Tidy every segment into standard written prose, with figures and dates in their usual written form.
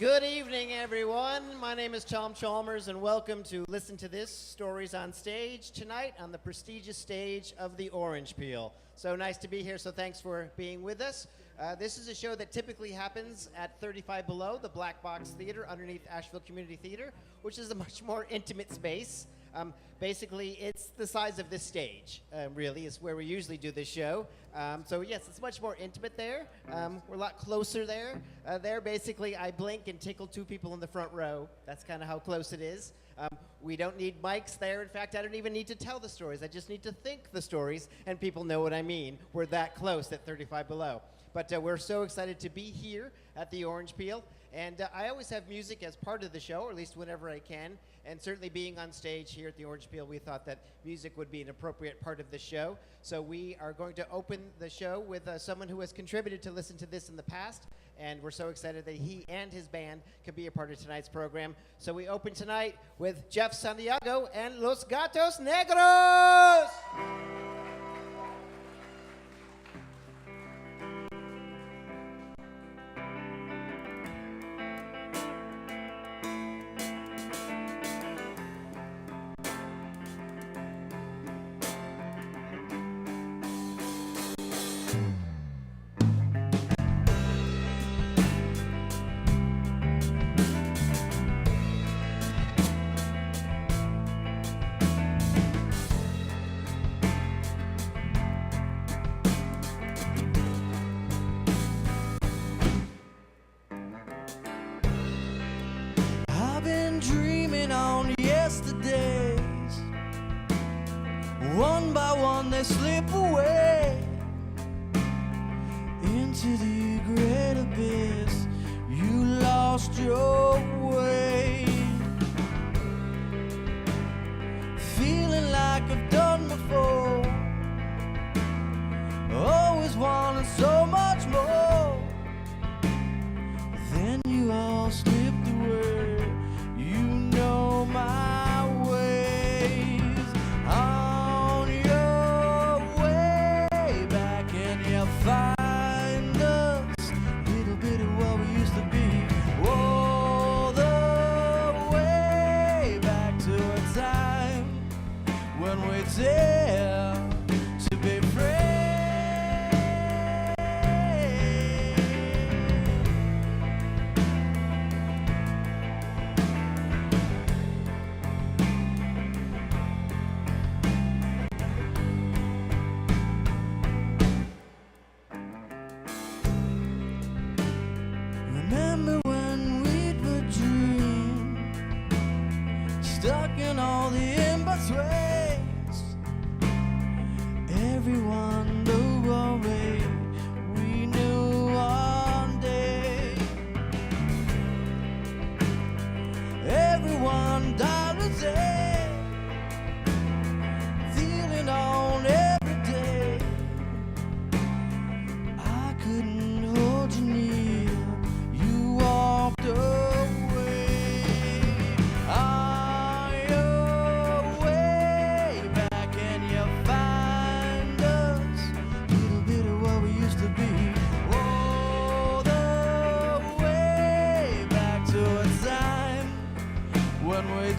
Good evening, everyone. My name is Tom Chalmers, and welcome to Listen to This, Stories on Stage, tonight on the prestigious stage of the Orange Peel. So nice to be here, so thanks for being with us. This is a show that typically happens at 35 Below, the Black Box Theater underneath Asheville Community Theater, which is a much more intimate space. Basically, it's the size of this stage, really, is where we usually do this show. So yes, it's much more intimate there. We're a lot closer there. There, basically, I blink and tickle two people in the front row. That's kind of how close it is. We don't need mics there. In fact, I don't even need to tell the stories. I just need to think the stories, and people know what I mean. We're that close at 35 Below. But we're so excited to be here at the Orange Peel. And I always have music as part of the show, or at least whenever I can. And certainly being on stage here at the Orange Peel, we thought that music would be an appropriate part of the show. So we are going to open the show with someone who has contributed to Listen to This in the past. And we're so excited that he and his band could be a part of tonight's program. So we open tonight with Jeff Santiago and Los Gatos Negros! One by one they slip away into the great abyss. You lost your way, feeling like I've done before, always wanting so much more. Then you all slipped away. You know my ways. Find us, little bit of what we used to be, all the way back to a time when we dare to be free. Remember when we would dream, stuck in all the in-betweens. Everyone knew our way, we knew one day. Everyone died a day, feeling on every day. I couldn't hold you near, walked away on your way back, and you find us, little bit of what we used to be, all the way back to a time when we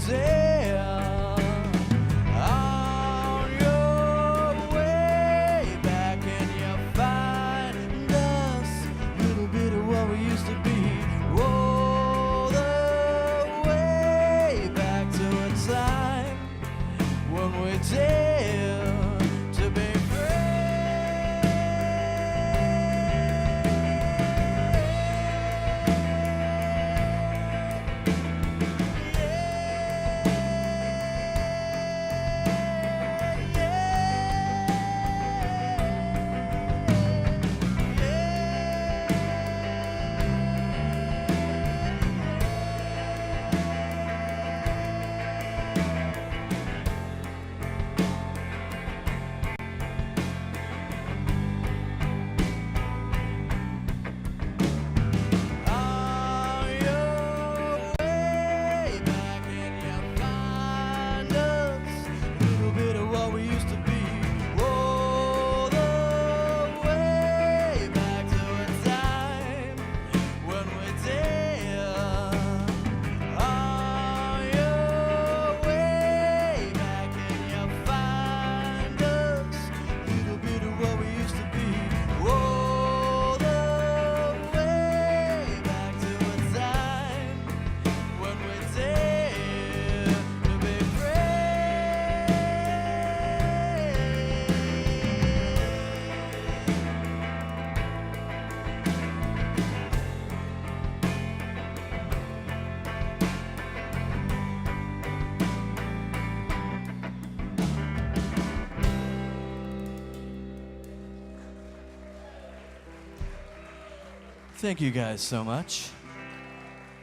Thank you guys so much.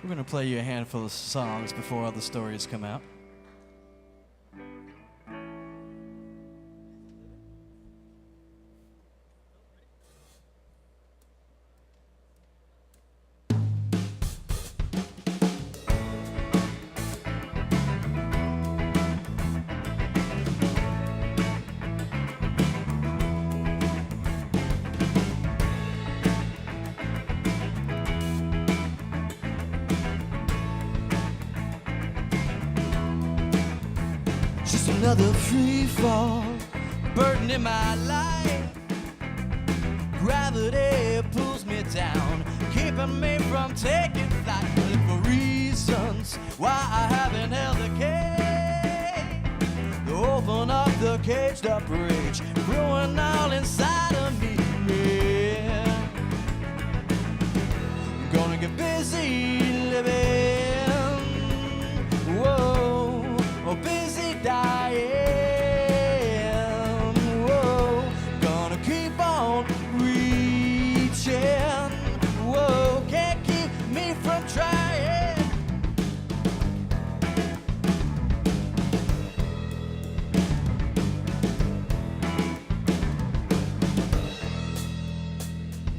We're going to play you a handful of songs before all the stories come out. Another free fall, burden in my life. Gravity pulls me down, keeping me from taking flight. Look for reasons why I haven't held the cage. Open up the caged up rage, growing all inside of me. Yeah. I'm gonna get busy living. Whoa, oh, busy dying. Whoa, gonna keep on reaching. Whoa, can't keep me from trying.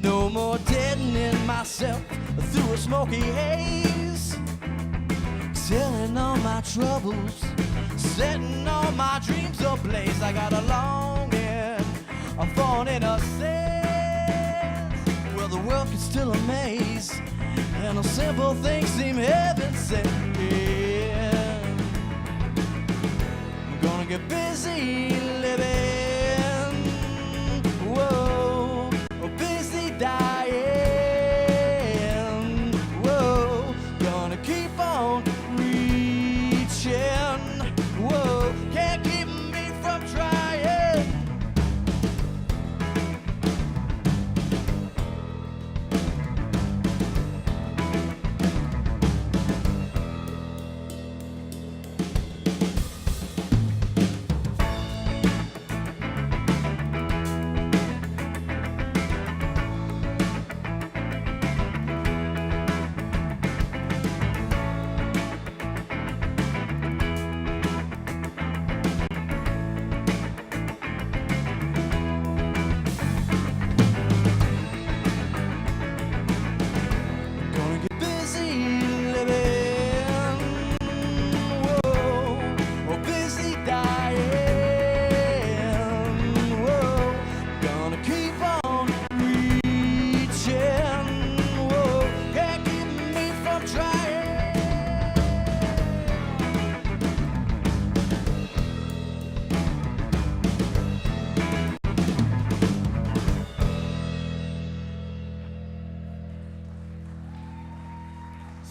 No more deadening myself through a smoky haze, telling all my troubles, setting all my dreams ablaze. I got a longing, I'm falling in a sense. Well, the world can still amaze, and a simple thing seem heaven sent. Yeah. I'm gonna get busy living. Whoa, busy dying. Whoa, gonna keep on reaching. Whoa, can't keep me from trying.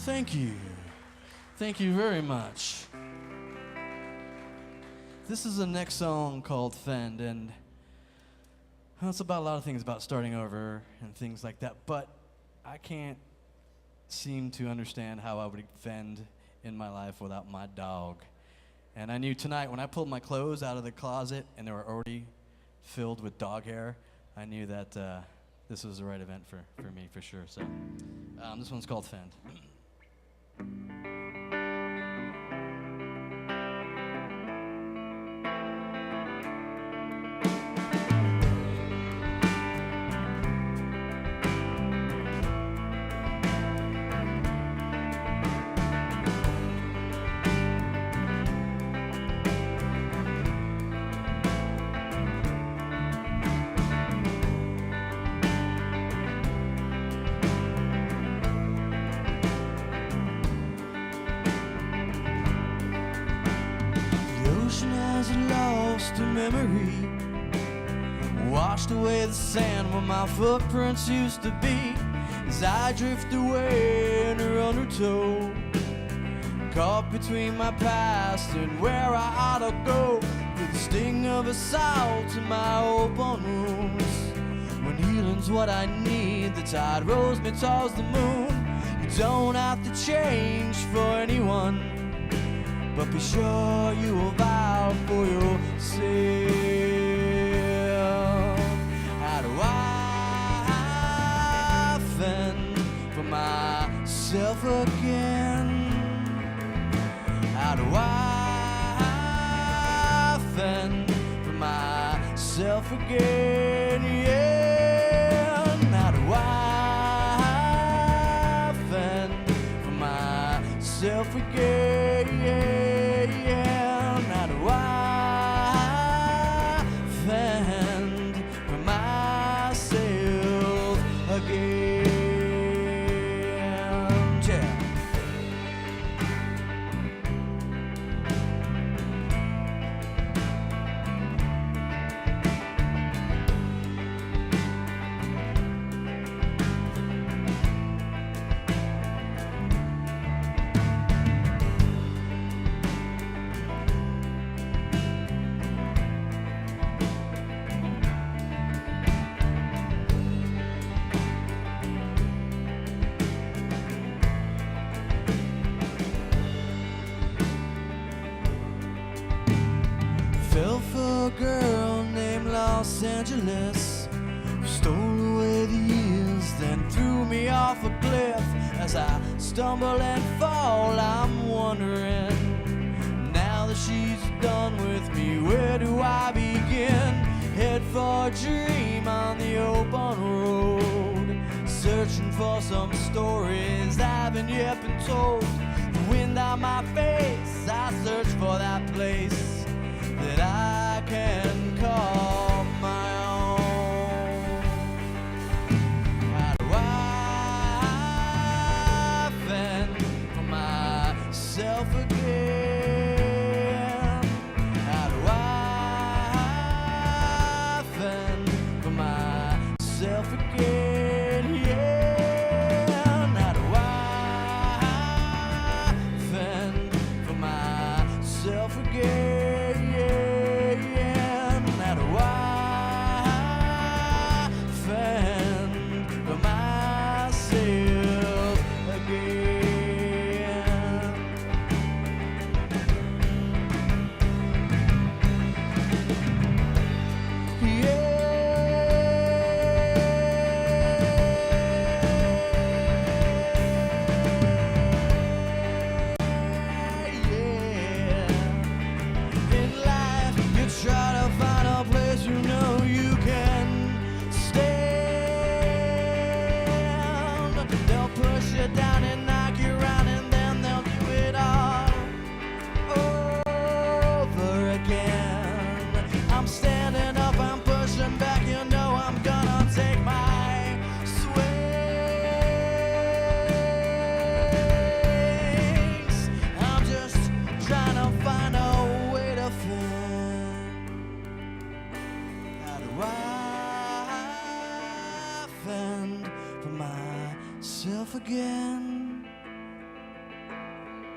Thank you. Thank you very much. This is the next song called Fend, and well, it's about a lot of things about starting over and things like that, but I can't seem to understand how I would fend in my life without my dog. And I knew tonight when I pulled my clothes out of the closet and they were already filled with dog hair, I knew that this was the right event for me for sure. So this one's called Fend. Lost a memory, washed away the sand where my footprints used to be, as I drift away in her undertow, caught between my past and where I ought to go, with the sting of assault in my open wounds. When healing's what I need, the tide rolls me towards the moon. You don't have to change for anyone, but be sure you will vow for yourself. How do I fend again? How do I fend for myself again? Yeah. How do I fend for myself again? Yeah. How do I fend for myself again? Yeah. Fell for a girl named Los Angeles, who stole away the years, then threw me off a cliff. As I stumble and fall, I'm wondering, now that she's done with me, where do I begin? Head for a dream on the open road, searching for some stories that haven't yet been told. The wind on my face, I search for that place that I can call my own. How do I fend for myself again? How do I fend for myself again? Yeah. How do I fend for myself again? Down and knock you around, and then they'll do it all over again. I'm standing up, I'm pushing back, you know I'm gonna take my swings. I'm just trying to find a way to fend. How do I fend for myself again?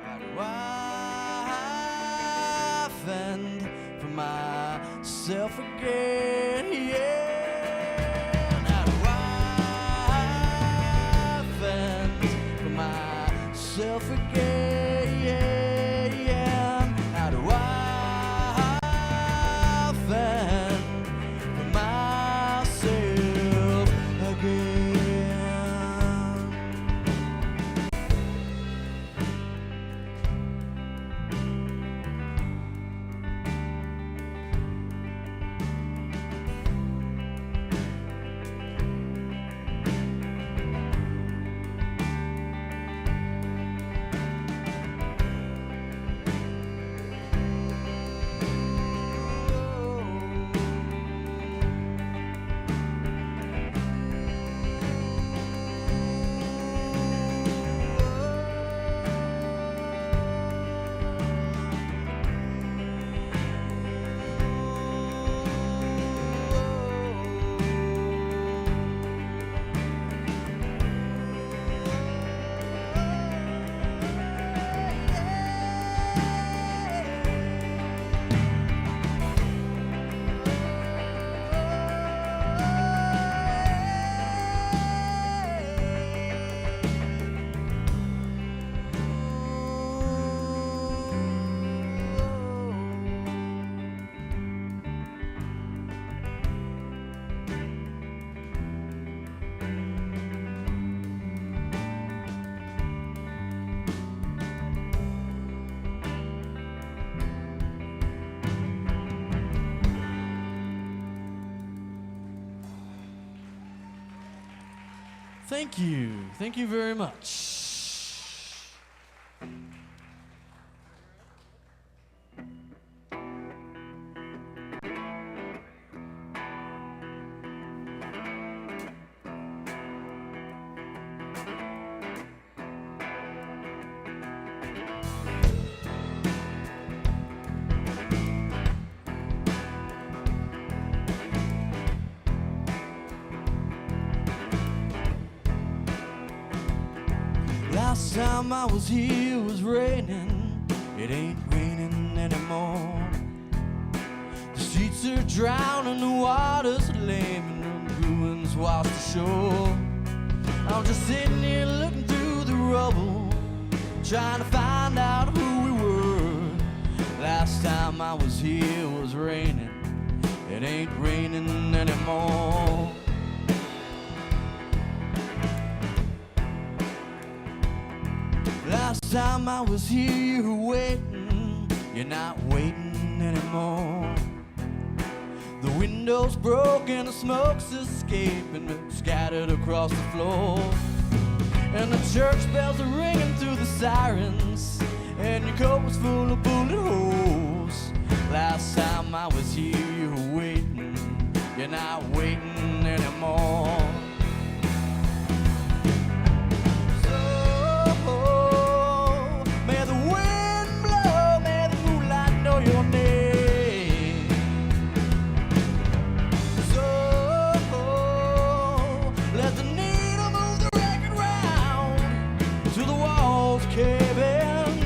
How do I fend for myself again? Yeah. How do I fend for myself again? Yeah. How do I fend for myself again? Thank you. Thank you very much. Last time I was here it was raining. It ain't raining anymore. The streets are drowning, the water's lame, and the ruins wash the shore. I'm just sitting here looking through the rubble, trying to find out who we were. Last time I was here it was raining. It ain't raining anymore. Last time I was here, you were waiting. You're not waiting anymore. The window's broken, the smoke's escaping, scattered across the floor. And the church bells are ringing through the sirens, and your coat was full of bullet holes. Last time I was here, you were waiting. You're not waiting anymore. Your name. So let the needle move the record round till the walls cave in.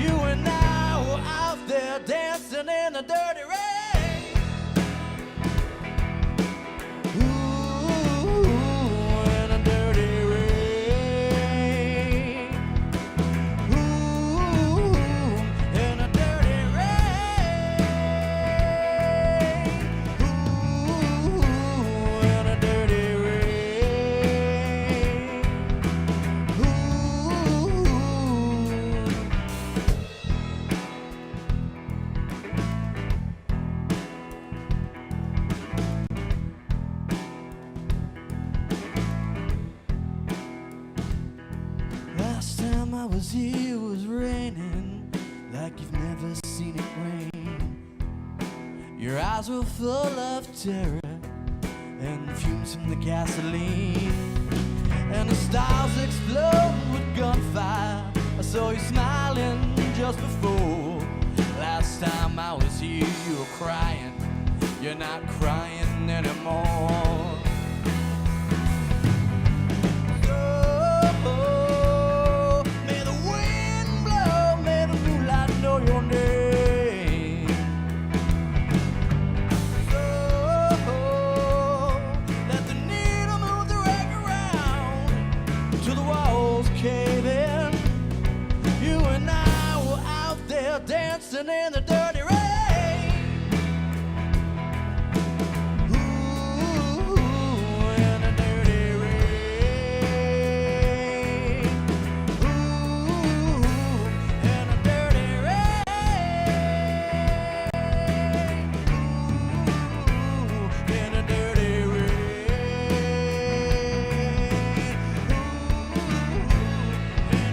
You and I were out there dancing in the dirty rain. Ooh, in the dirty rain. Ooh, in the dirty rain. Ooh, in the dirty rain. Ooh. Last time I was here it was raining like you've never seen it rain. Your eyes were full of terror and the fumes from the gasoline, and the stars exploding with gunfire. I saw you smiling just before. Last time I was here you were crying. You're not crying anymore. So, may the wind blow, may the moonlight know your name. So, let the needle move the record round till the walls cave in. You and I were out there dancing in the dirty rain. Ooh, in the dirty rain. Ooh, in the dirty rain. Ooh, in the dirty rain. Ooh,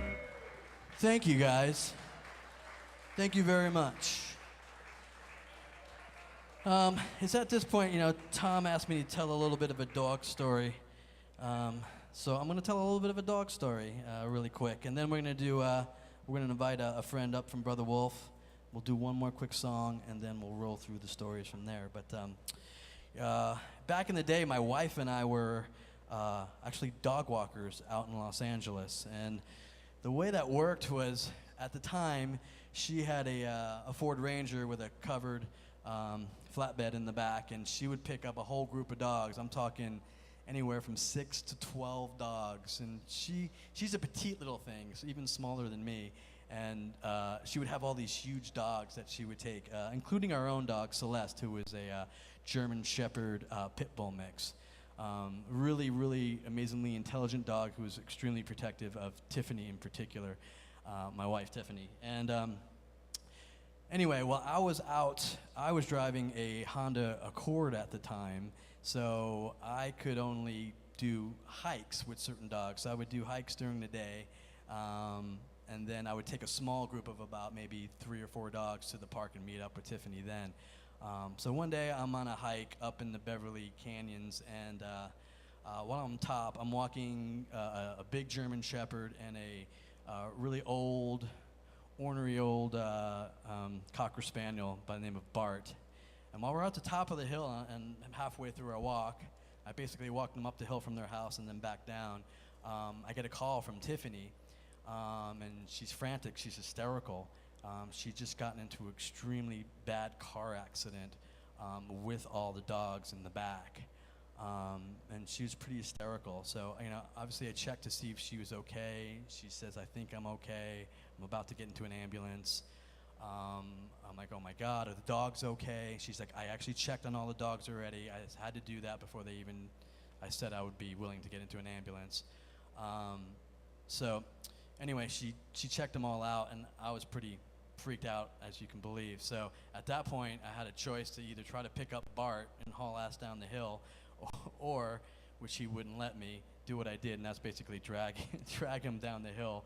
in the dirty Thank you, guys. Thank you very much. It's at this point, Tom asked me to tell a little bit of a dog story. So I'm going to tell a little bit of a dog story really quick. And then we're going to invite a friend up from Brother Wolf. We'll do one more quick song, and then we'll roll through the stories from there. But back in the day, my wife and I were actually dog walkers out in Los Angeles. And the way that worked was, at the time, she had a Ford Ranger with a covered flatbed in the back, and she would pick up a whole group of dogs. I'm talking anywhere from 6 to 12 dogs, and she's a petite little thing, so even smaller than me, and she would have all these huge dogs that she would take, including our own dog, Celeste, who was a German Shepherd pit bull mix. Really, really amazingly intelligent dog who was extremely protective of Tiffany in particular, my wife Tiffany. And anyway, while I was out, I was driving a Honda Accord at the time, so I could only do hikes with certain dogs. So I would do hikes during the day, and then I would take a small group of about maybe 3 or 4 dogs to the park and meet up with Tiffany then. So one day I'm on a hike up in the Beverly Canyons, and while I'm top, I'm walking a big German Shepherd and a really old, ornery old Cocker Spaniel by the name of Bart. And while we're at the top of the hill and halfway through our walk, I basically walked them up the hill from their house and then back down. I get a call from Tiffany, and she's frantic, she's hysterical. She'd just gotten into an extremely bad car accident with all the dogs in the back. And she was pretty hysterical. So, obviously I checked to see if she was okay. She says, "I think I'm okay. I'm about to get into an ambulance." I'm like, "Oh my God, are the dogs okay?" She's like, "I actually checked on all the dogs already. I had to do that before I said I would be willing to get into an ambulance." So anyway, she checked them all out, and I was pretty freaked out, as you can believe. So at that point, I had a choice to either try to pick up Bart and haul ass down the hill, or, which he wouldn't let me, do what I did, and that's basically drag him down the hill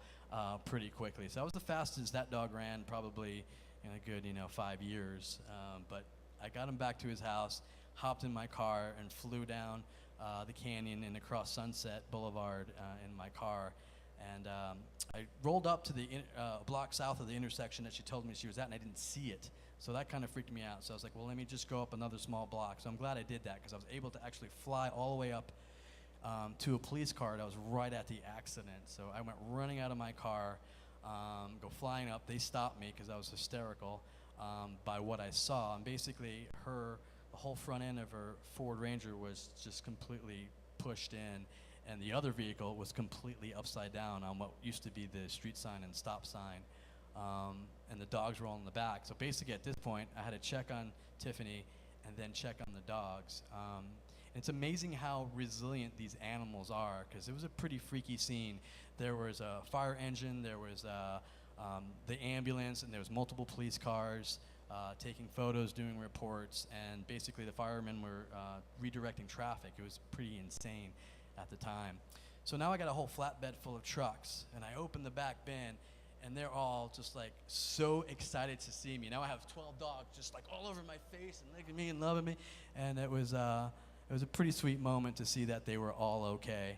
pretty quickly. So that was the fastest that dog ran probably in a good 5 years. But I got him back to his house, hopped in my car, and flew down the canyon and across Sunset Boulevard in my car. And I rolled up to the block south of the intersection that she told me she was at, and I didn't see it. So that kind of freaked me out. So I was like, well, let me just go up another small block. So I'm glad I did that, because I was able to actually fly all the way up to a police car that was right at the accident. So I went running out of my car, go flying up. They stopped me because I was hysterical by what I saw. And basically the whole front end of her Ford Ranger was just completely pushed in, and the other vehicle was completely upside down on what used to be the street sign and stop sign. And the dogs were all in the back. So basically at this point, I had to check on Tiffany and then check on the dogs. It's amazing how resilient these animals are, because it was a pretty freaky scene. There was a fire engine, there was the ambulance, and there was multiple police cars taking photos, doing reports, and basically the firemen were redirecting traffic. It was pretty insane at the time. So now I got a whole flatbed full of trucks, and I opened the back bin, and they're all just like so excited to see me. Now I have 12 dogs just like all over my face and licking me and loving me, and it was a pretty sweet moment to see that they were all okay.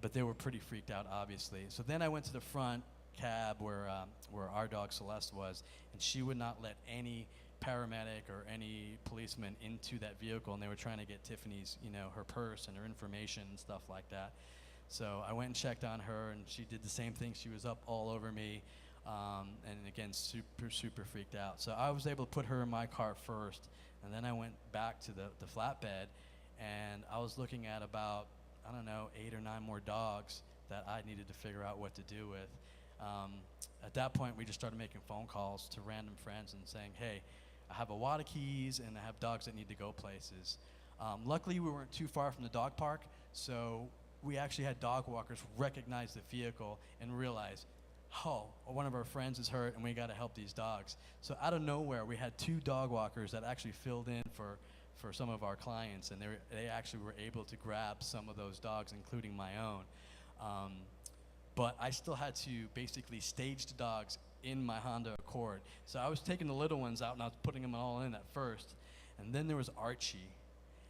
But they were pretty freaked out, obviously. So then I went to the front cab where our dog Celeste was, and she would not let any paramedic or any policeman into that vehicle, and they were trying to get Tiffany's, her purse and her information and stuff like that. So I went and checked on her, and she did the same thing. She was up all over me, and again, super, super freaked out. So I was able to put her in my car first, and then I went back to the flatbed, and I was looking at about, 8 or 9 more dogs that I needed to figure out what to do with. At that point, we just started making phone calls to random friends and saying, "Hey, I have a wad of keys, and I have dogs that need to go places." Luckily, we weren't too far from the dog park, so we actually had dog walkers recognize the vehicle and realize, oh, one of our friends is hurt, and we got to help these dogs. So out of nowhere, we had 2 dog walkers that actually filled in for some of our clients, and they actually were able to grab some of those dogs, including my own. But I still had to basically stage the dogs in my Honda Accord. So I was taking the little ones out, and I was putting them all in at first. And then there was Archie.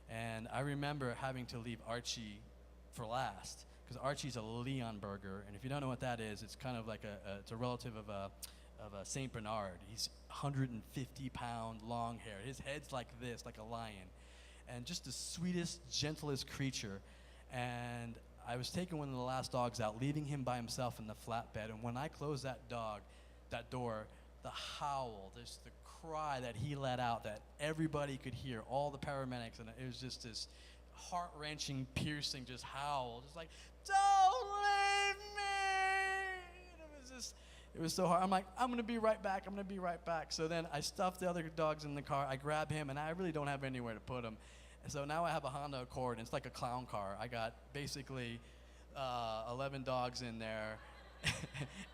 And I remember having to leave Archie for last, because Archie's a Leonberger. And if you don't know what that is, it's kind of like it's a relative of a Saint Bernard. He's 150-pound, long hair. His head's like this, like a lion. And just the sweetest, gentlest creature. And I was taking one of the last dogs out, leaving him by himself in the flatbed. And when I closed that door, the howl, just the cry that he let out that everybody could hear, all the paramedics, and it was just this heart-wrenching, piercing, just howl, just like, don't leave me! And it was so hard. I'm like, I'm gonna be right back, I'm gonna be right back. So then I stuffed the other dogs in the car, I grab him, and I really don't have anywhere to put him. And so now I have a Honda Accord, and it's like a clown car. I got basically 11 dogs in there,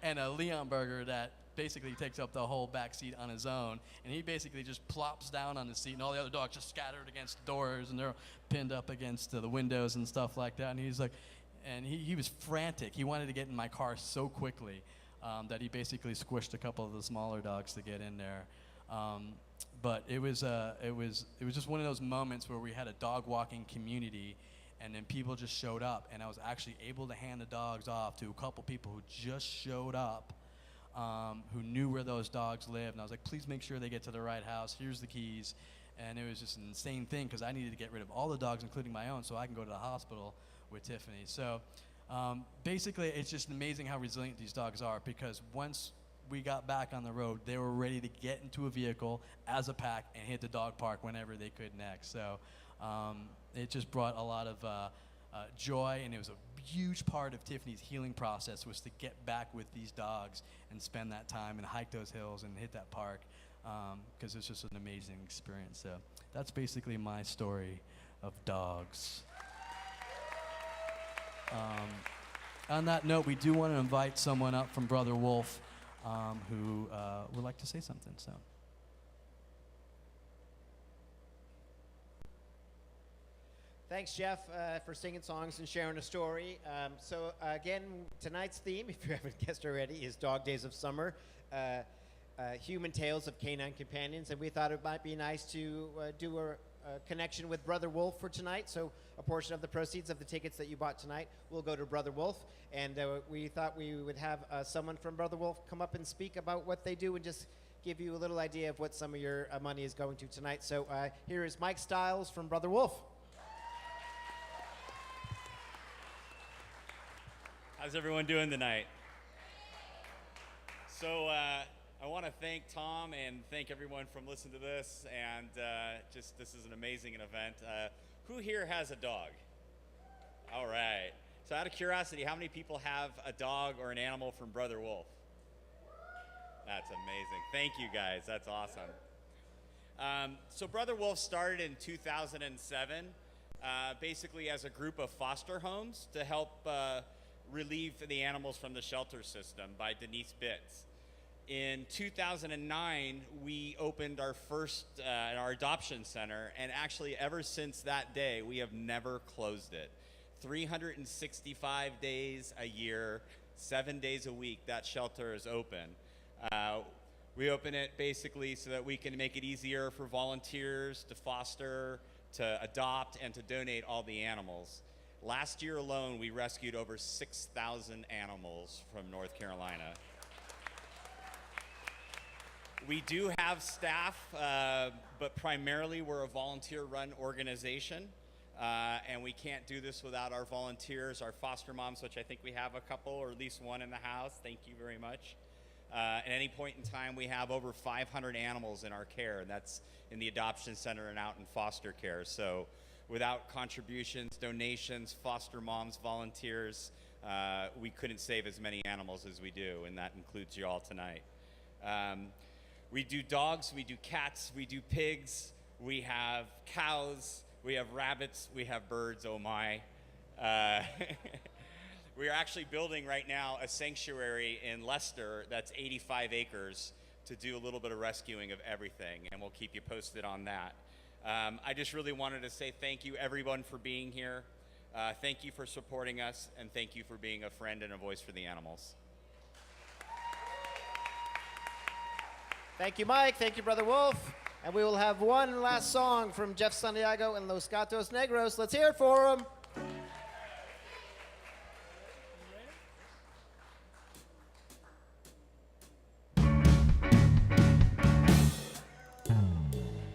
and a Leon Burger that basically takes up the whole back seat on his own, and he basically just plops down on the seat, and all the other dogs just scattered against the doors, and they're pinned up against the windows and stuff like that. And he's like, and he was frantic. He wanted to get in my car so quickly that he basically squished a couple of the smaller dogs to get in there. But it was just one of those moments where we had a dog walking community, and then people just showed up, and I was actually able to hand the dogs off to a couple people who just showed up, who knew where those dogs lived. And I was like, please make sure they get to the right house. Here's the keys. And it was just an insane thing because I needed to get rid of all the dogs, including my own, so I can go to the hospital with Tiffany. So basically, it's just amazing how resilient these dogs are, because once we got back on the road, they were ready to get into a vehicle as a pack and hit the dog park whenever they could next. So it just brought a lot of joy, and it was a huge part of Tiffany's healing process was to get back with these dogs and spend that time and hike those hills and hit that park, because it's just an amazing experience. So that's basically my story of dogs. On that note, we do want to invite someone up from Brother Wolf who would like to say something. So. Thanks, Jeff, for singing songs and sharing a story. So again, tonight's theme, if you haven't guessed already, is Dog Days of Summer, human tales of canine companions. And we thought it might be nice to do a connection with Brother Wolf for tonight. So a portion of the proceeds of the tickets that you bought tonight will go to Brother Wolf. And we thought we would have someone from Brother Wolf come up and speak about what they do and just give you a little idea of what some of your money is going to tonight. So here is Mike Stiles from Brother Wolf. How's everyone doing tonight? So I want to thank Tom and thank everyone from listening to this, and just this is an amazing event. Who here has a dog? All right. So out of curiosity, how many people have a dog or an animal from Brother Wolf? That's amazing. Thank you guys. That's awesome. So Brother Wolf started in 2007, basically as a group of foster homes to help relieve the animals from the shelter system by Denise Bitts. In 2009, we opened our first, our adoption center, and actually ever since that day, we have never closed it. 365 days a year, 7 days a week, that shelter is open. We open it basically so that we can make it easier for volunteers to foster, to adopt, and to donate all the animals. Last year alone, we rescued over 6,000 animals from North Carolina. We do have staff, but primarily we're a volunteer-run organization, and we can't do this without our volunteers, our foster moms, which I think we have a couple or at least one in the house. Thank you very much. At any point in time, we have over 500 animals in our care, and that's in the adoption center and out in foster care. So without contributions, donations, foster moms, volunteers, we couldn't save as many animals as we do, and that includes you all tonight. We do dogs, we do cats, we do pigs, we have cows, we have rabbits, we have birds, oh my. We are actually building right now a sanctuary in Leicester that's 85 acres to do a little bit of rescuing of everything, and we'll keep you posted on that. I just really wanted to say thank you everyone for being here. Thank you for supporting us, and thank you for being a friend and a voice for the animals. Thank you, Mike. Thank you, Brother Wolf. And we will have one last song from Jeff Santiago and Los Gatos Negros. Let's hear it for him.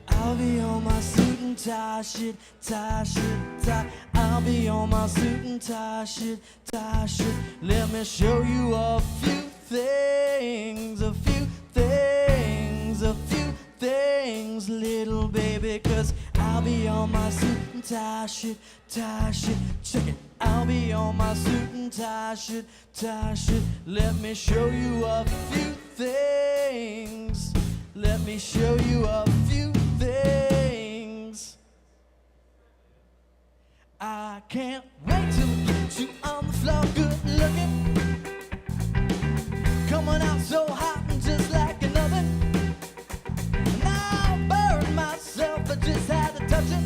I'll be on my suit and tie, shit, tie. I'll be on my suit and tie, shit. Let me show you a few things, things, little baby, 'cause I'll be on my suit and tie shit, check it. I'll be on my suit and tie shit. Let me show you a few things. Let me show you a few things. I can't wait to get you on the floor, good looking. Coming out so hot and just like an oven. And I burned myself, I just had to touch it.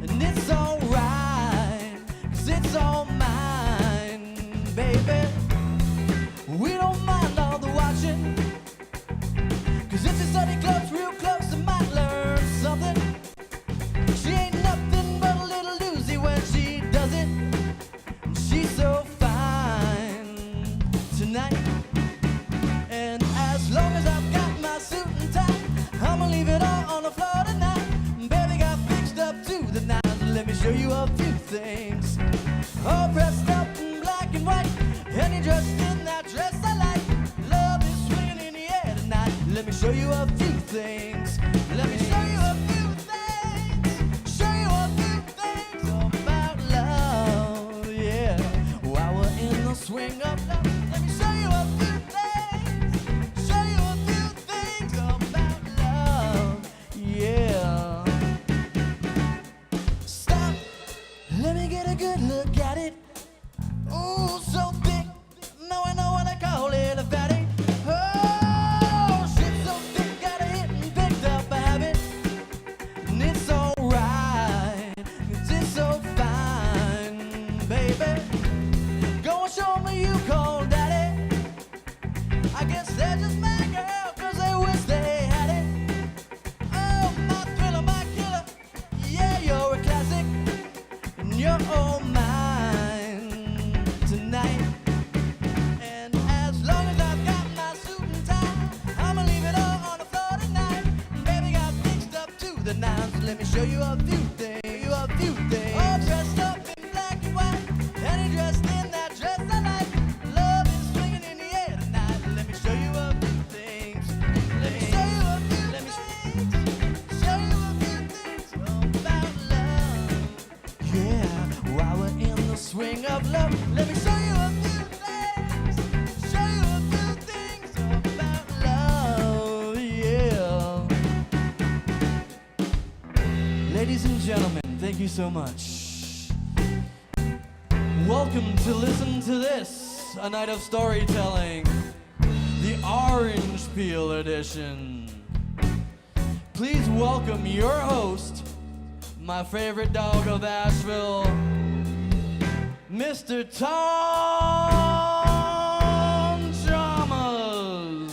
And it's alright, 'cause it's all mine, baby. We don't mind all the watching, 'cause if you study close, real close, you might learn something. She ain't nothing but a little doozy when she does it. And she's so fine tonight. And as long as I've got my suit and tie, I'ma leave it all on the floor tonight. Baby got fixed up to the nines. Let me show you a few things. All dressed up in black and white, and you're dressed in that dress I like. Love is swinging in the air tonight. Let me show you a few things. Let me show you a few things. Show you a few things about love, yeah. While we're in the swing of love, let me show you a few things. Show you a few things about love, yeah. Stop, let me get a good look at it. Ooh, so thick. Now I know what I call it, a fatty. Oh, shit so thick, gotta hit and picked up a habit. And it's alright, 'cause it's so fine, baby. Go and show me you call daddy. I guess they're just my girl, 'cause they wish they had it. Oh, my thriller, my killer. Yeah, you're a classic. And you're all mine tonight. And as long as I've got my suit and tie, I'ma leave it all on the floor tonight. Baby got fixed up to the nines. Let me show you a few things. All dressed up in black and white, and he dressed in that dress I like. Love is swinging in the air tonight. Let me show you a few things. Let me show you a few things. Show you a few things about love. Yeah, while we're in the swing of love, let me show you a few things. Show you a few things about love, yeah. Ladies and gentlemen, thank you so much. Welcome to Listen to This, a night of storytelling, the Orange Peel edition. Please welcome your host, my favorite dog of Asheville, Mr. Tom Chalmers.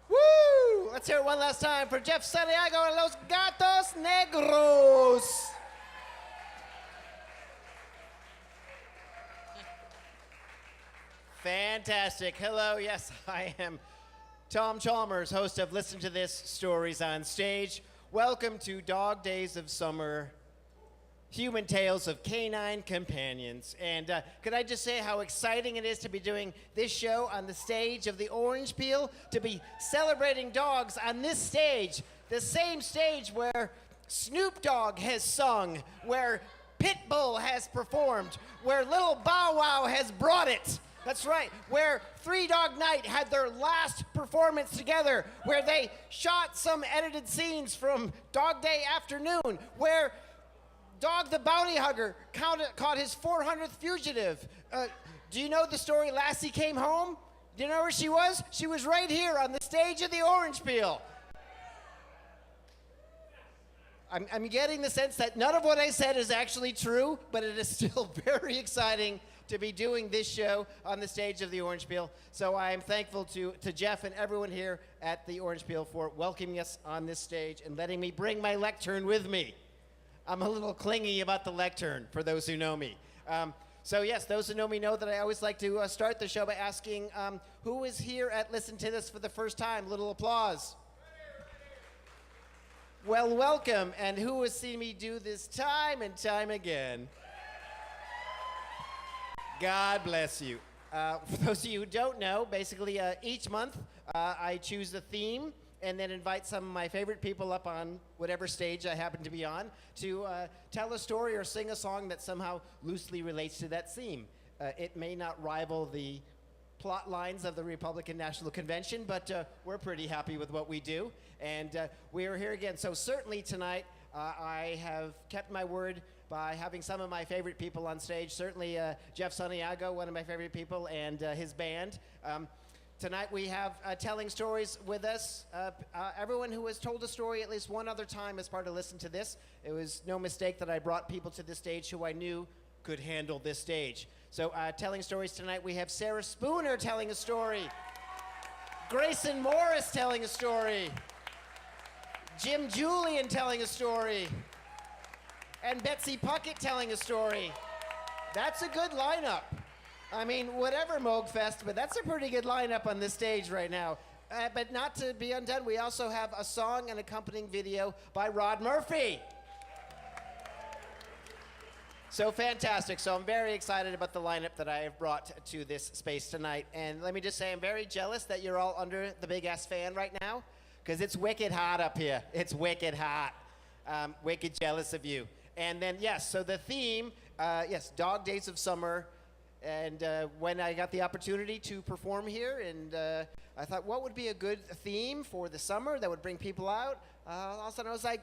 Woo! Let's hear it one last time for Jeff Santiago and Los Gatos Negros. Fantastic. Hello, yes, I am Tom Chalmers, host of Listen to This, Stories on Stage. Welcome to Dog Days of Summer, Human Tales of Canine Companions. And could I just say how exciting it is to be doing this show on the stage of the Orange Peel, to be celebrating dogs on this stage, the same stage where Snoop Dogg has sung, where Pitbull has performed, where Little Bow Wow has brought it. That's right, where Three Dog Night had their last performance together, where they shot some edited scenes from Dog Day Afternoon, where Dog the Bounty Hugger caught his 400th fugitive. Do you know the story Lassie Came Home? Do you know where she was? She was right here on the stage of the Orange Peel. I'm getting the sense that none of what I said is actually true, but it is still very exciting to be doing this show on the stage of the Orange Peel. So I am thankful to Jeff and everyone here at the Orange Peel for welcoming us on this stage and letting me bring my lectern with me. I'm a little clingy about the lectern, for those who know me. So yes, those who know me know that I always like to start the show by asking who is here at Listen to This for the first time? Little applause. Well, welcome, and who has seen me do this time and time again? God bless you. For those of you who don't know, basically each month I choose a theme and then invite some of my favorite people up on whatever stage I happen to be on to tell a story or sing a song that somehow loosely relates to that theme. It may not rival the plot lines of the Republican National Convention, but we're pretty happy with what we do. And we are here again. So certainly tonight I have kept my word by having some of my favorite people on stage. Certainly Jeff Santiago, one of my favorite people, and his band. Tonight we have telling stories with us. Everyone who has told a story at least one other time as part of Listen to This. It was no mistake that I brought people to this stage who I knew could handle this stage. So telling stories tonight, we have Sarah Spooner telling a story, Grayson Morris telling a story, Jim Julian telling a story, and Betsy Puckett telling a story. That's a good lineup. I mean, whatever Moogfest, but that's a pretty good lineup on this stage right now. But not to be undone, we also have a song and accompanying video by Rod Murphy. So fantastic. So I'm very excited about the lineup that I have brought to this space tonight. And let me just say, I'm very jealous that you're all under the big ass fan right now, because it's wicked hot up here. It's wicked hot. Wicked jealous of you. And then, yes, so the theme, yes, Dog Days of Summer. And when I got the opportunity to perform here, and I thought, what would be a good theme for the summer that would bring people out? All of a sudden I was like,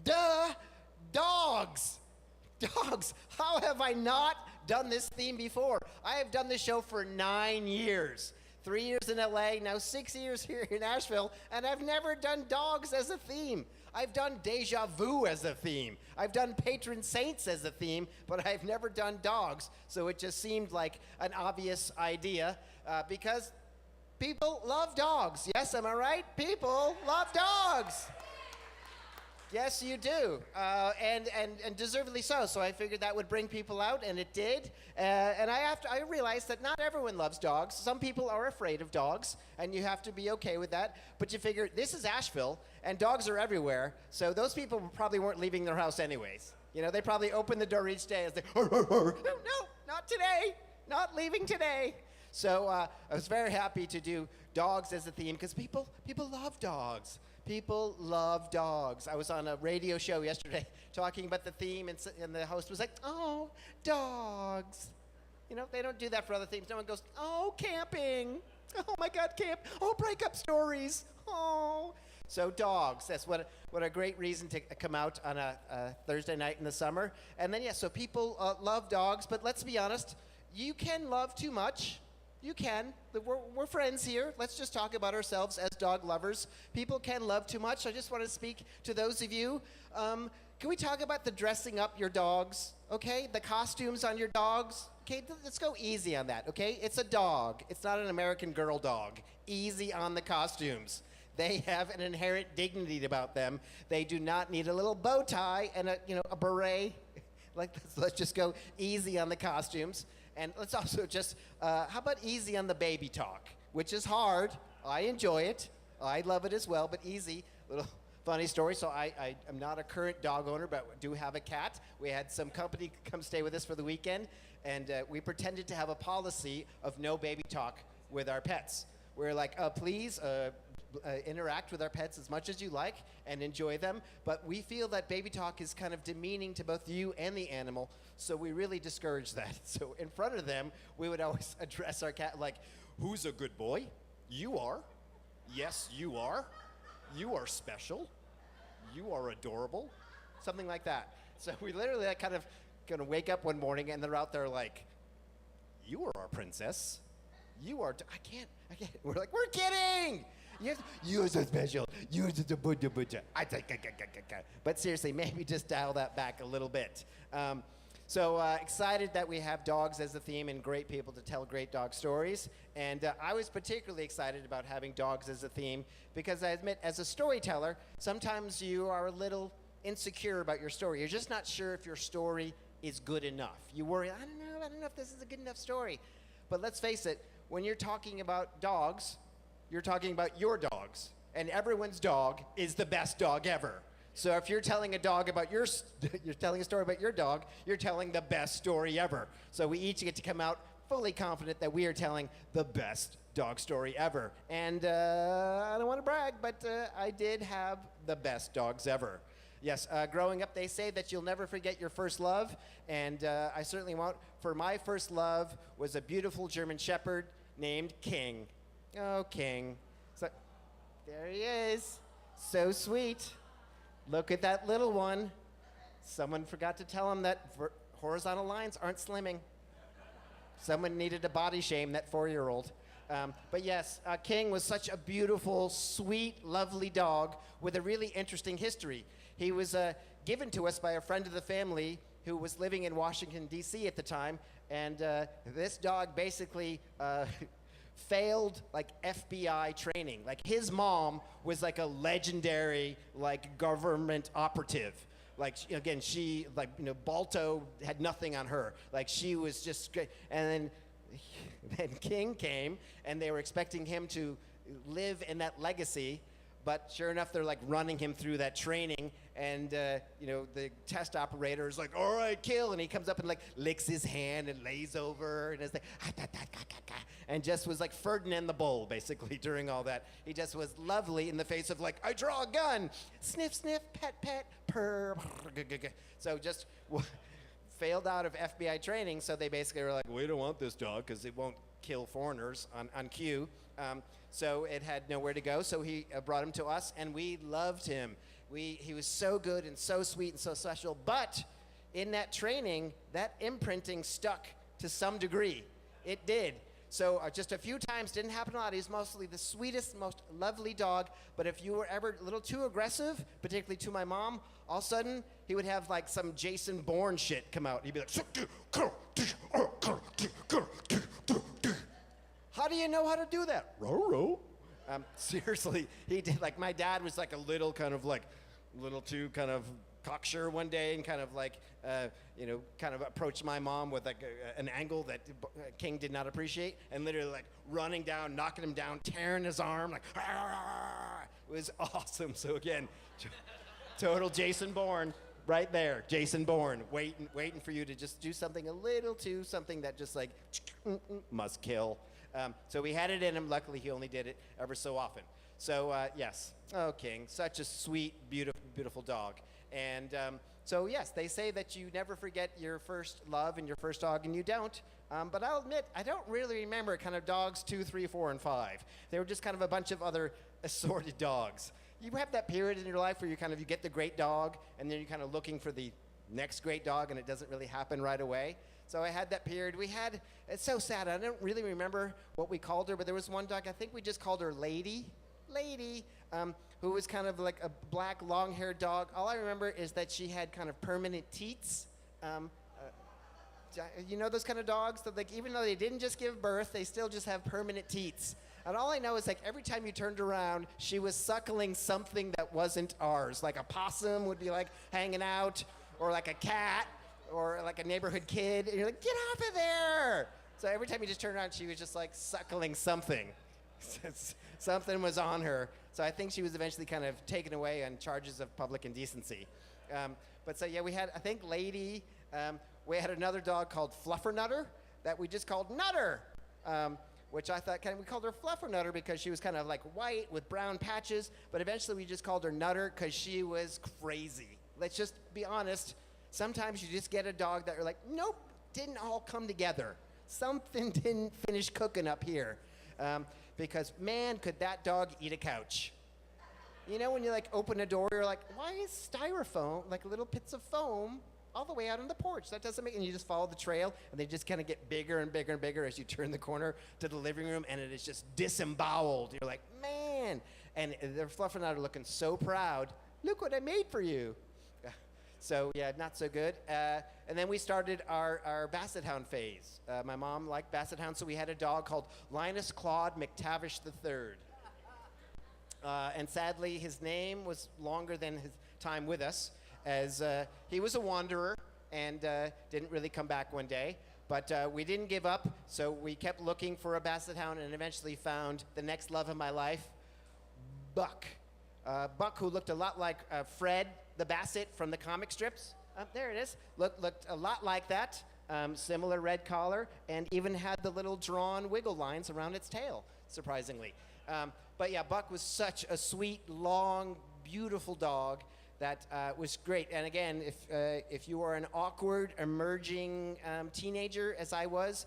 duh, dogs. Dogs. How have I not done this theme before? I have done this show for 9 years. 3 years in LA, now 6 years here in Asheville, and I've never done dogs as a theme. I've done Deja Vu as a theme. I've done patron saints as a theme, but I've never done dogs. So it just seemed like an obvious idea because people love dogs. Yes, am I right? People love dogs. Yes, you do, and deservedly so. So I figured that would bring people out, and it did. And I realized that not everyone loves dogs. Some people are afraid of dogs, and you have to be okay with that. But you figure this is Asheville, and dogs are everywhere. So those people probably weren't leaving their house anyways. You know, they probably open the door each day as they, no, not today, not leaving today. So I was very happy to do dogs as a theme because people love dogs. People love dogs. I was on a radio show yesterday talking about the theme, and the host was like, oh, dogs. You know, they don't do that for other themes. No one goes, oh, camping. Oh, my God, camp. Oh, breakup stories. Oh. So dogs, that's what a great reason to come out on a Thursday night in the summer. And then, yeah, so people love dogs, but let's be honest, you can love too much. You can. We're friends here. Let's just talk about ourselves as dog lovers. People can love too much. I just want to speak to those of you. Can we talk about the dressing up your dogs? Okay, the costumes on your dogs. Okay, let's go easy on that. Okay, it's a dog. It's not an American Girl dog. Easy on the costumes. They have an inherent dignity about them. They do not need a little bow tie and a beret. Like, let's just go easy on the costumes. And let's also just, how about easy on the baby talk, which is hard. I enjoy it. I love it as well, but easy. Little funny story. So I am not a current dog owner, but do have a cat. We had some company come stay with us for the weekend, and we pretended to have a policy of no baby talk with our pets. We're like, please interact with our pets as much as you like and enjoy them, but we feel that baby talk is kind of demeaning to both you and the animal, so we really discourage that. So in front of them, we would always address our cat like, who's a good boy? You are. Yes, you are. You are special. You are adorable. Something like that. So we literally kind of gonna wake up one morning and they're out there like, you are our princess. You are, I can't. We're like, we're kidding. You're so special. You're just a buddha. But seriously, maybe just dial that back a little bit. So excited that we have dogs as a theme and great people to tell great dog stories. And I was particularly excited about having dogs as a theme because I admit, as a storyteller, sometimes you are a little insecure about your story. You're just not sure if your story is good enough. You worry, I don't know if this is a good enough story. But let's face it, when you're talking about dogs, you're talking about your dogs. And everyone's dog is the best dog ever. So if you're telling a dog about you're telling a story about your dog, you're telling the best story ever. So we each get to come out fully confident that we are telling the best dog story ever. And I don't want to brag, but I did have the best dogs ever. Yes, growing up, they say that you'll never forget your first love, and I certainly won't. For my first love was a beautiful German Shepherd named King. Oh, King. So, there he is. So sweet. Look at that little one. Someone forgot to tell him that horizontal lines aren't slimming. Someone needed to body shame that 4-year-old. But yes, King was such a beautiful, sweet, lovely dog with a really interesting history. He was given to us by a friend of the family who was living in Washington, D.C. at the time, and this dog basically failed like FBI training. Like his mom was like a legendary like government operative. Like again, she like Balto had nothing on her. Like she was just great. And then King came, and they were expecting him to live in that legacy. But sure enough, they're like running him through that training, and the test operator is like, "All right, kill," and he comes up and like licks his hand and lays over, and is like, and just was like Ferdinand the Bull basically during all that. He just was lovely in the face of like, "I draw a gun, sniff, sniff, pet, pet, purr." So just failed out of FBI training, so they basically were like, "We don't want this dog because it won't kill foreigners on cue." So it had nowhere to go, so he brought him to us, and we loved him. He was so good and so sweet and so special, but in that training, that imprinting stuck to some degree. It did. So just a few times, didn't happen a lot. He's mostly the sweetest, most lovely dog, but if you were ever a little too aggressive, particularly to my mom, all of a sudden, he would have like some Jason Bourne shit come out. He'd be like, "How do you know how to do that?" "Row." Seriously, he did. Like my dad was like a little too kind of cocksure one day, and kind of like kind of approached my mom with like an angle that King did not appreciate, and literally like running down, knocking him down, tearing his arm, like it was awesome. So again, total Jason Bourne. Right there, Jason Bourne, waiting for you to just do something a little too, something that just like must kill. So we had it in him. Luckily, he only did it ever so often. So yes, King, such a sweet, beautiful, beautiful dog. And so yes, they say that you never forget your first love and your first dog, and you don't. But I'll admit, I don't really remember kind of dogs 2, 3, 4, and 5. They were just kind of a bunch of other assorted dogs. You have that period in your life where you get the great dog, and then you're kind of looking for the next great dog, and it doesn't really happen right away. So I had that period. It's so sad. I don't really remember what we called her, but there was one dog, I think we just called her Lady, who was kind of like a black, long-haired dog. All I remember is that she had kind of permanent teats. You know those kind of dogs that like even though they didn't just give birth, they still just have permanent teats. And all I know is like every time you turned around, she was suckling something that wasn't ours. Like a possum would be like hanging out, or like a cat, or like a neighborhood kid. And you're like, "Get off of there!" So every time you just turned around, she was just like suckling something. Something was on her. So I think she was eventually kind of taken away on charges of public indecency. But so yeah, we had, I think, Lady. We had another dog called Fluffernutter that we just called Nutter. Which I thought, we called her Fluffernutter because she was kind of like white with brown patches, but eventually we just called her Nutter because she was crazy. Let's just be honest. Sometimes you just get a dog that you're like, nope, didn't all come together. Something didn't finish cooking up here. Because man, could that dog eat a couch. You know, when you like open a door, you're like, why is styrofoam, like little bits of foam, all the way out on the porch? That doesn't make, and you just follow the trail, and they just kind of get bigger and bigger and bigger as you turn the corner to the living room, and it is just disemboweled. You're like, man. And they're fluffing out, looking so proud. Look what I made for you. So yeah, not so good. And then we started our Basset Hound phase. My mom liked Basset Hound, so we had a dog called Linus Claude McTavish III. And sadly, his name was longer than his time with us, as he was a wanderer and didn't really come back one day. But we didn't give up, so we kept looking for a Basset Hound and eventually found the next love of my life, Buck. Buck, who looked a lot like Fred the Basset from the comic strips. There it is. Looked a lot like that. Similar red collar, and even had the little drawn wiggle lines around its tail, surprisingly. But yeah, Buck was such a sweet, long, beautiful dog that was great. And again, if you are an awkward, emerging teenager, as I was,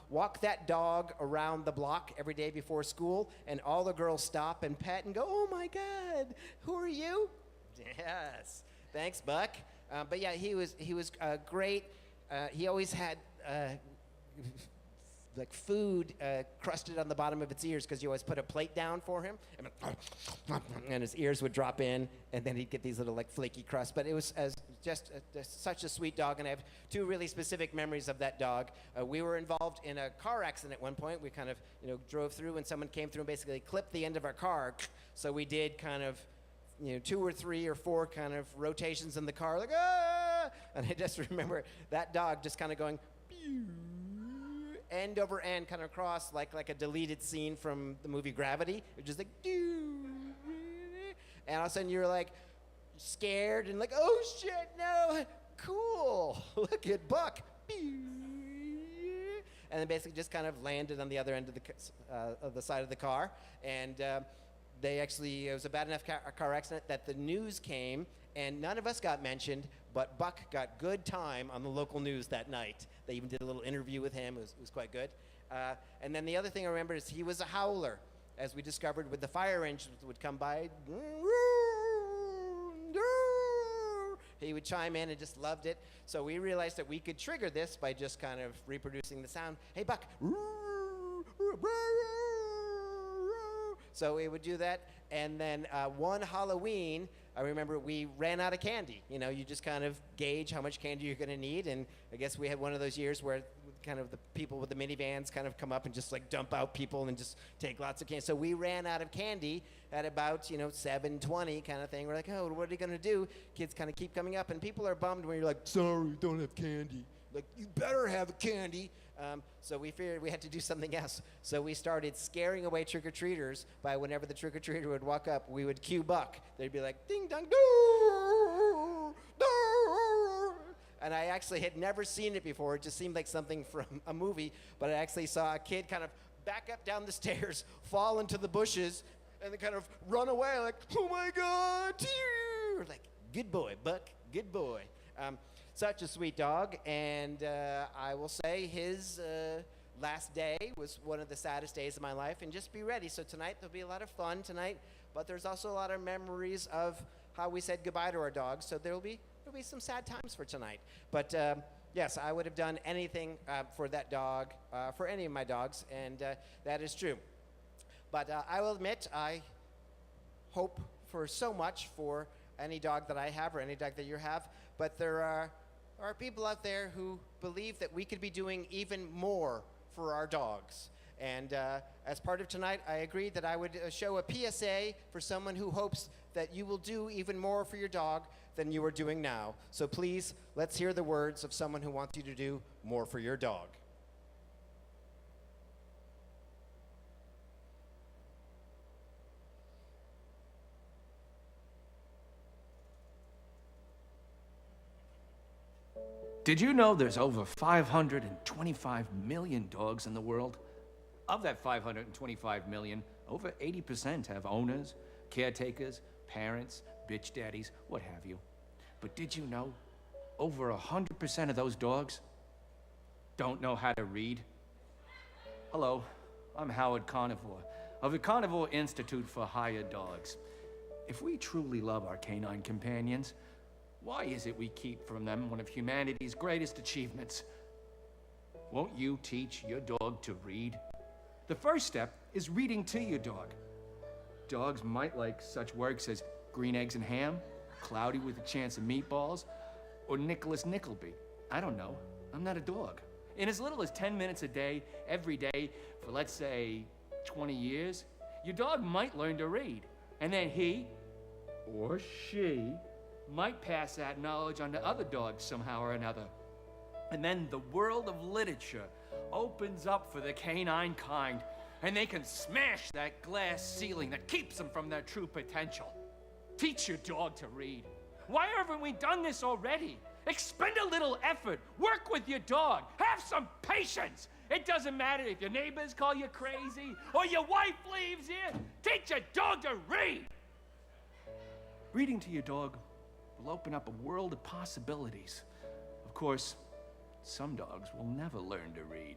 walk that dog around the block every day before school, and all the girls stop and pet and go, "Oh my God, who are you?" Yes, thanks, Buck. But yeah, he was great. He always had like food crusted on the bottom of its ears because you always put a plate down for him, and his ears would drop in, and then he'd get these little like flaky crusts. But it was just such a sweet dog, and I have two really specific memories of that dog. We were involved in a car accident at one point. We kind of drove through, and someone came through and basically clipped the end of our car. So we did kind of 2 or 3 or 4 kind of rotations in the car, like ah! And I just remember that dog just kind of going end over end, kind of across like a deleted scene from the movie Gravity. It was just like, and all of a sudden you're like scared and like, oh shit, no, cool, look at Buck, and then basically just kind of landed on the other end of the side of the car, and it was a bad enough car accident that the news came, and none of us got mentioned, but Buck got good time on the local news that night. They even did a little interview with him. It was quite good. And then the other thing I remember is he was a howler, as we discovered with the fire engines would come by. He would chime in and just loved it. So we realized that we could trigger this by just kind of reproducing the sound. Hey, Buck. So we would do that, and then one Halloween, I remember we ran out of candy. You just kind of gauge how much candy you're going to need, and I guess we had one of those years where kind of the people with the minivans kind of come up and just like dump out people and just take lots of candy. So we ran out of candy at about 7:20 kind of thing. We're like, oh, what are you going to do? Kids kind of keep coming up, and people are bummed when you're like, sorry, don't have candy. Like, you better have candy. So we figured we had to do something else. So we started scaring away trick-or-treaters by whenever the trick-or-treater would walk up, we would cue Buck. They'd be like, ding dong doo, doo. And I actually had never seen it before. It just seemed like something from a movie. But I actually saw a kid kind of back up down the stairs, fall into the bushes, and then kind of run away like, oh my God. Like, good boy, Buck, good boy. Such a sweet dog, and I will say his last day was one of the saddest days of my life, and just be ready. So tonight there'll be a lot of fun tonight, but there's also a lot of memories of how we said goodbye to our dogs, so there'll be some sad times for tonight. But yes, I would have done anything for that dog, for any of my dogs, and that is true. But I will admit, I hope for so much for any dog that I have or any dog that you have, but there are people out there who believe that we could be doing even more for our dogs. And as part of tonight, I agreed that I would show a PSA for someone who hopes that you will do even more for your dog than you are doing now. So please, let's hear the words of someone who wants you to do more for your dog. Did you know there's over 525 million dogs in the world? Of that 525 million, over 80% have owners, caretakers, parents, bitch daddies, what have you. But did you know over 100% of those dogs don't know how to read? Hello, I'm Howard Carnivore of the Carnivore Institute for Hired Dogs. If we truly love our canine companions, why is it we keep from them one of humanity's greatest achievements? Won't you teach your dog to read? The first step is reading to your dog. Dogs might like such works as Green Eggs and Ham, Cloudy with a Chance of Meatballs, or Nicholas Nickleby. I don't know. I'm not a dog. In as little as 10 minutes a day, every day, for let's say 20 years, your dog might learn to read. And then he, or she, might pass that knowledge on to other dogs somehow or another. And then the world of literature opens up for the canine kind, and they can smash that glass ceiling that keeps them from their true potential. Teach your dog to read. Why haven't we done this already? Expend a little effort. Work with your dog. Have some patience. It doesn't matter if your neighbors call you crazy or your wife leaves you. Teach your dog to read. Reading to your dog will open up a world of possibilities. Of course, some dogs will never learn to read.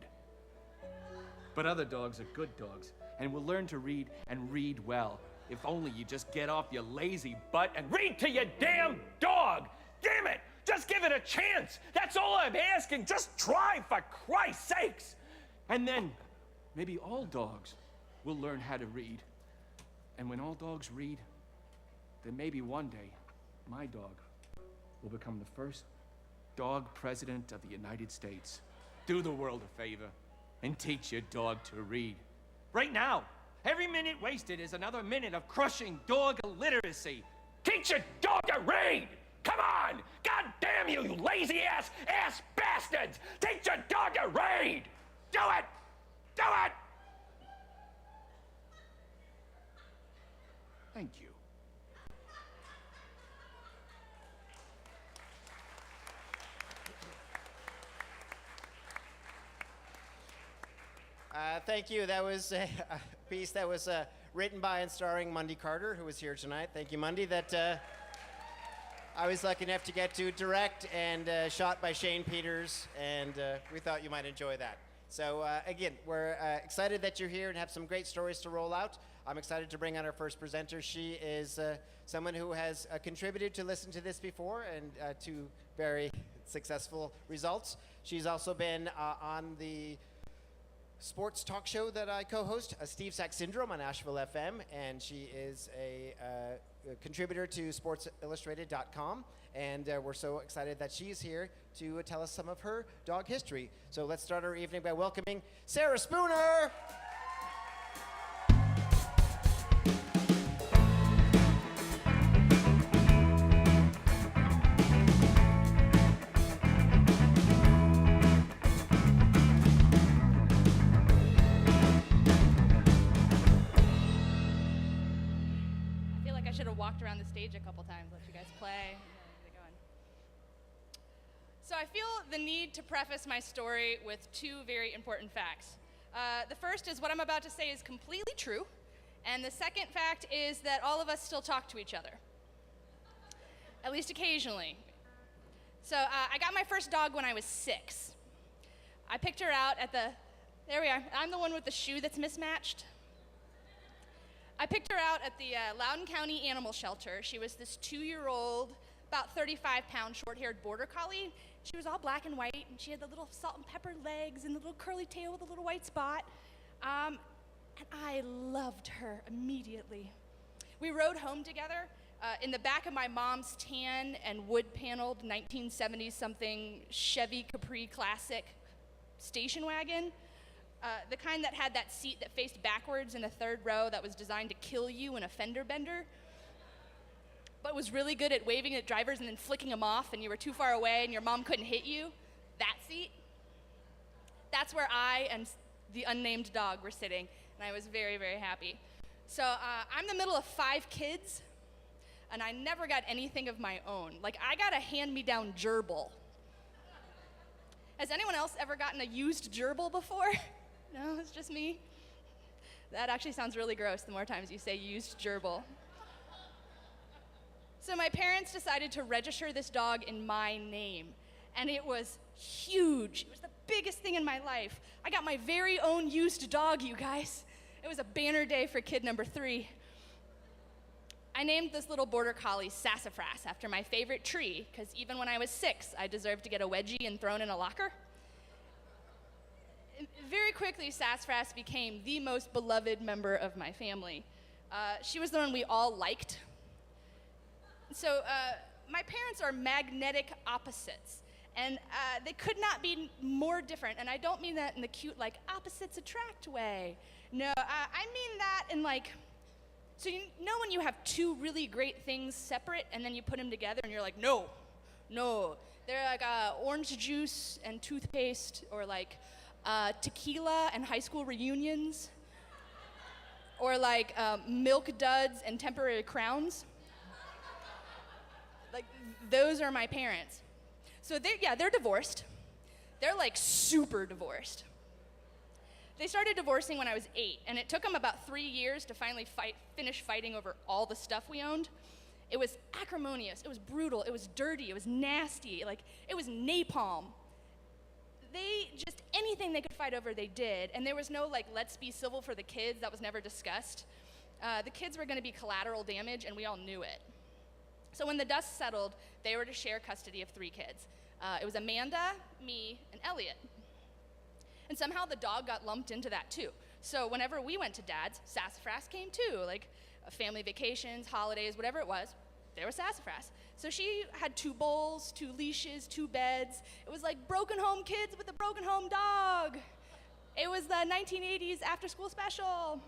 But other dogs are good dogs and will learn to read and read well. If only you just get off your lazy butt and read to your damn dog. Damn it! Just give it a chance. That's all I'm asking. Just try, for Christ's sakes. And then maybe all dogs will learn how to read. And when all dogs read, then maybe one day my dog will become the first dog president of the United States. Do the world a favor and teach your dog to read. Right now, every minute wasted is another minute of crushing dog illiteracy. Teach your dog to read! Come on! God damn you, you lazy ass bastards! Teach your dog to read! Do it! Do it! Thank you. Thank you. That was a piece that was written by and starring Mundy Carter, who was here tonight. Thank you, Mundy. That I was lucky enough to get to direct and shot by Shane Peters, and we thought you might enjoy that. So again, we're excited that you're here and have some great stories to roll out. I'm excited to bring on our first presenter. She is someone who has contributed to Listen to This before and to very successful results. She's also been on the sports talk show that I co-host, Steve Sack Syndrome on Asheville FM, and she is a contributor to SportsIllustrated.com, and we're so excited that she's here to tell us some of her dog history. So let's start our evening by welcoming Sarah Spooner! Walked around the stage a couple times, let you guys play. Get it going. So I feel the need to preface my story with two very important facts. The first is what I'm about to say is completely true, and the second fact is that all of us still talk to each other, at least occasionally. So I got my first dog when I was 6. I picked her out at there we are. I'm the one with the shoe that's mismatched. I picked her out at the Loudoun County Animal Shelter. She was this 2-year-old, about 35-pound, short-haired border collie. She was all black and white, and she had the little salt and pepper legs and the little curly tail with a little white spot. And I loved her immediately. We rode home together in the back of my mom's tan and wood-paneled 1970s-something Chevy Capri Classic station wagon. The kind that had that seat that faced backwards in the 3rd row that was designed to kill you in a fender bender, but was really good at waving at drivers and then flicking them off and you were too far away and your mom couldn't hit you. That seat. That's where I and the unnamed dog were sitting, and I was very, very happy. So I'm the middle of 5 kids, and I never got anything of my own. Like, I got a hand-me-down gerbil. Has anyone else ever gotten a used gerbil before? No, it's just me. That actually sounds really gross the more times you say used gerbil. So my parents decided to register this dog in my name, and it was huge. It was the biggest thing in my life. I got my very own used dog, you guys. It was a banner day for kid number 3. I named this little border collie Sassafras after my favorite tree, because even when I was 6, I deserved to get a wedgie and thrown in a locker. Very quickly, Sassafras became the most beloved member of my family. She was the one we all liked. So my parents are magnetic opposites, and they could not be more different, and I don't mean that in the cute, like, opposites attract way. No, I mean that in, like, so you know when you have 2 really great things separate, and then you put them together, and you're like, no. They're like orange juice and toothpaste, or like tequila and high school reunions, or like milk duds and temporary crowns. Like, those are my parents. So they're divorced. They're like super divorced. They started divorcing when I was 8, and it took them about 3 years to finally finish fighting over all the stuff we owned. It was acrimonious, it was brutal, it was dirty, it was nasty, like it was napalm. Anything they could fight over, they did, and there was no like, let's be civil for the kids, that was never discussed. The kids were gonna be collateral damage, and we all knew it. So when the dust settled, they were to share custody of 3 kids. It was Amanda, me, and Elliot. And somehow the dog got lumped into that too. So whenever we went to Dad's, Sassafras came too, like family vacations, holidays, whatever it was, there was Sassafras. So she had 2 bowls, 2 leashes, 2 beds. It was like broken home kids with a broken home dog. It was the 1980s after school special.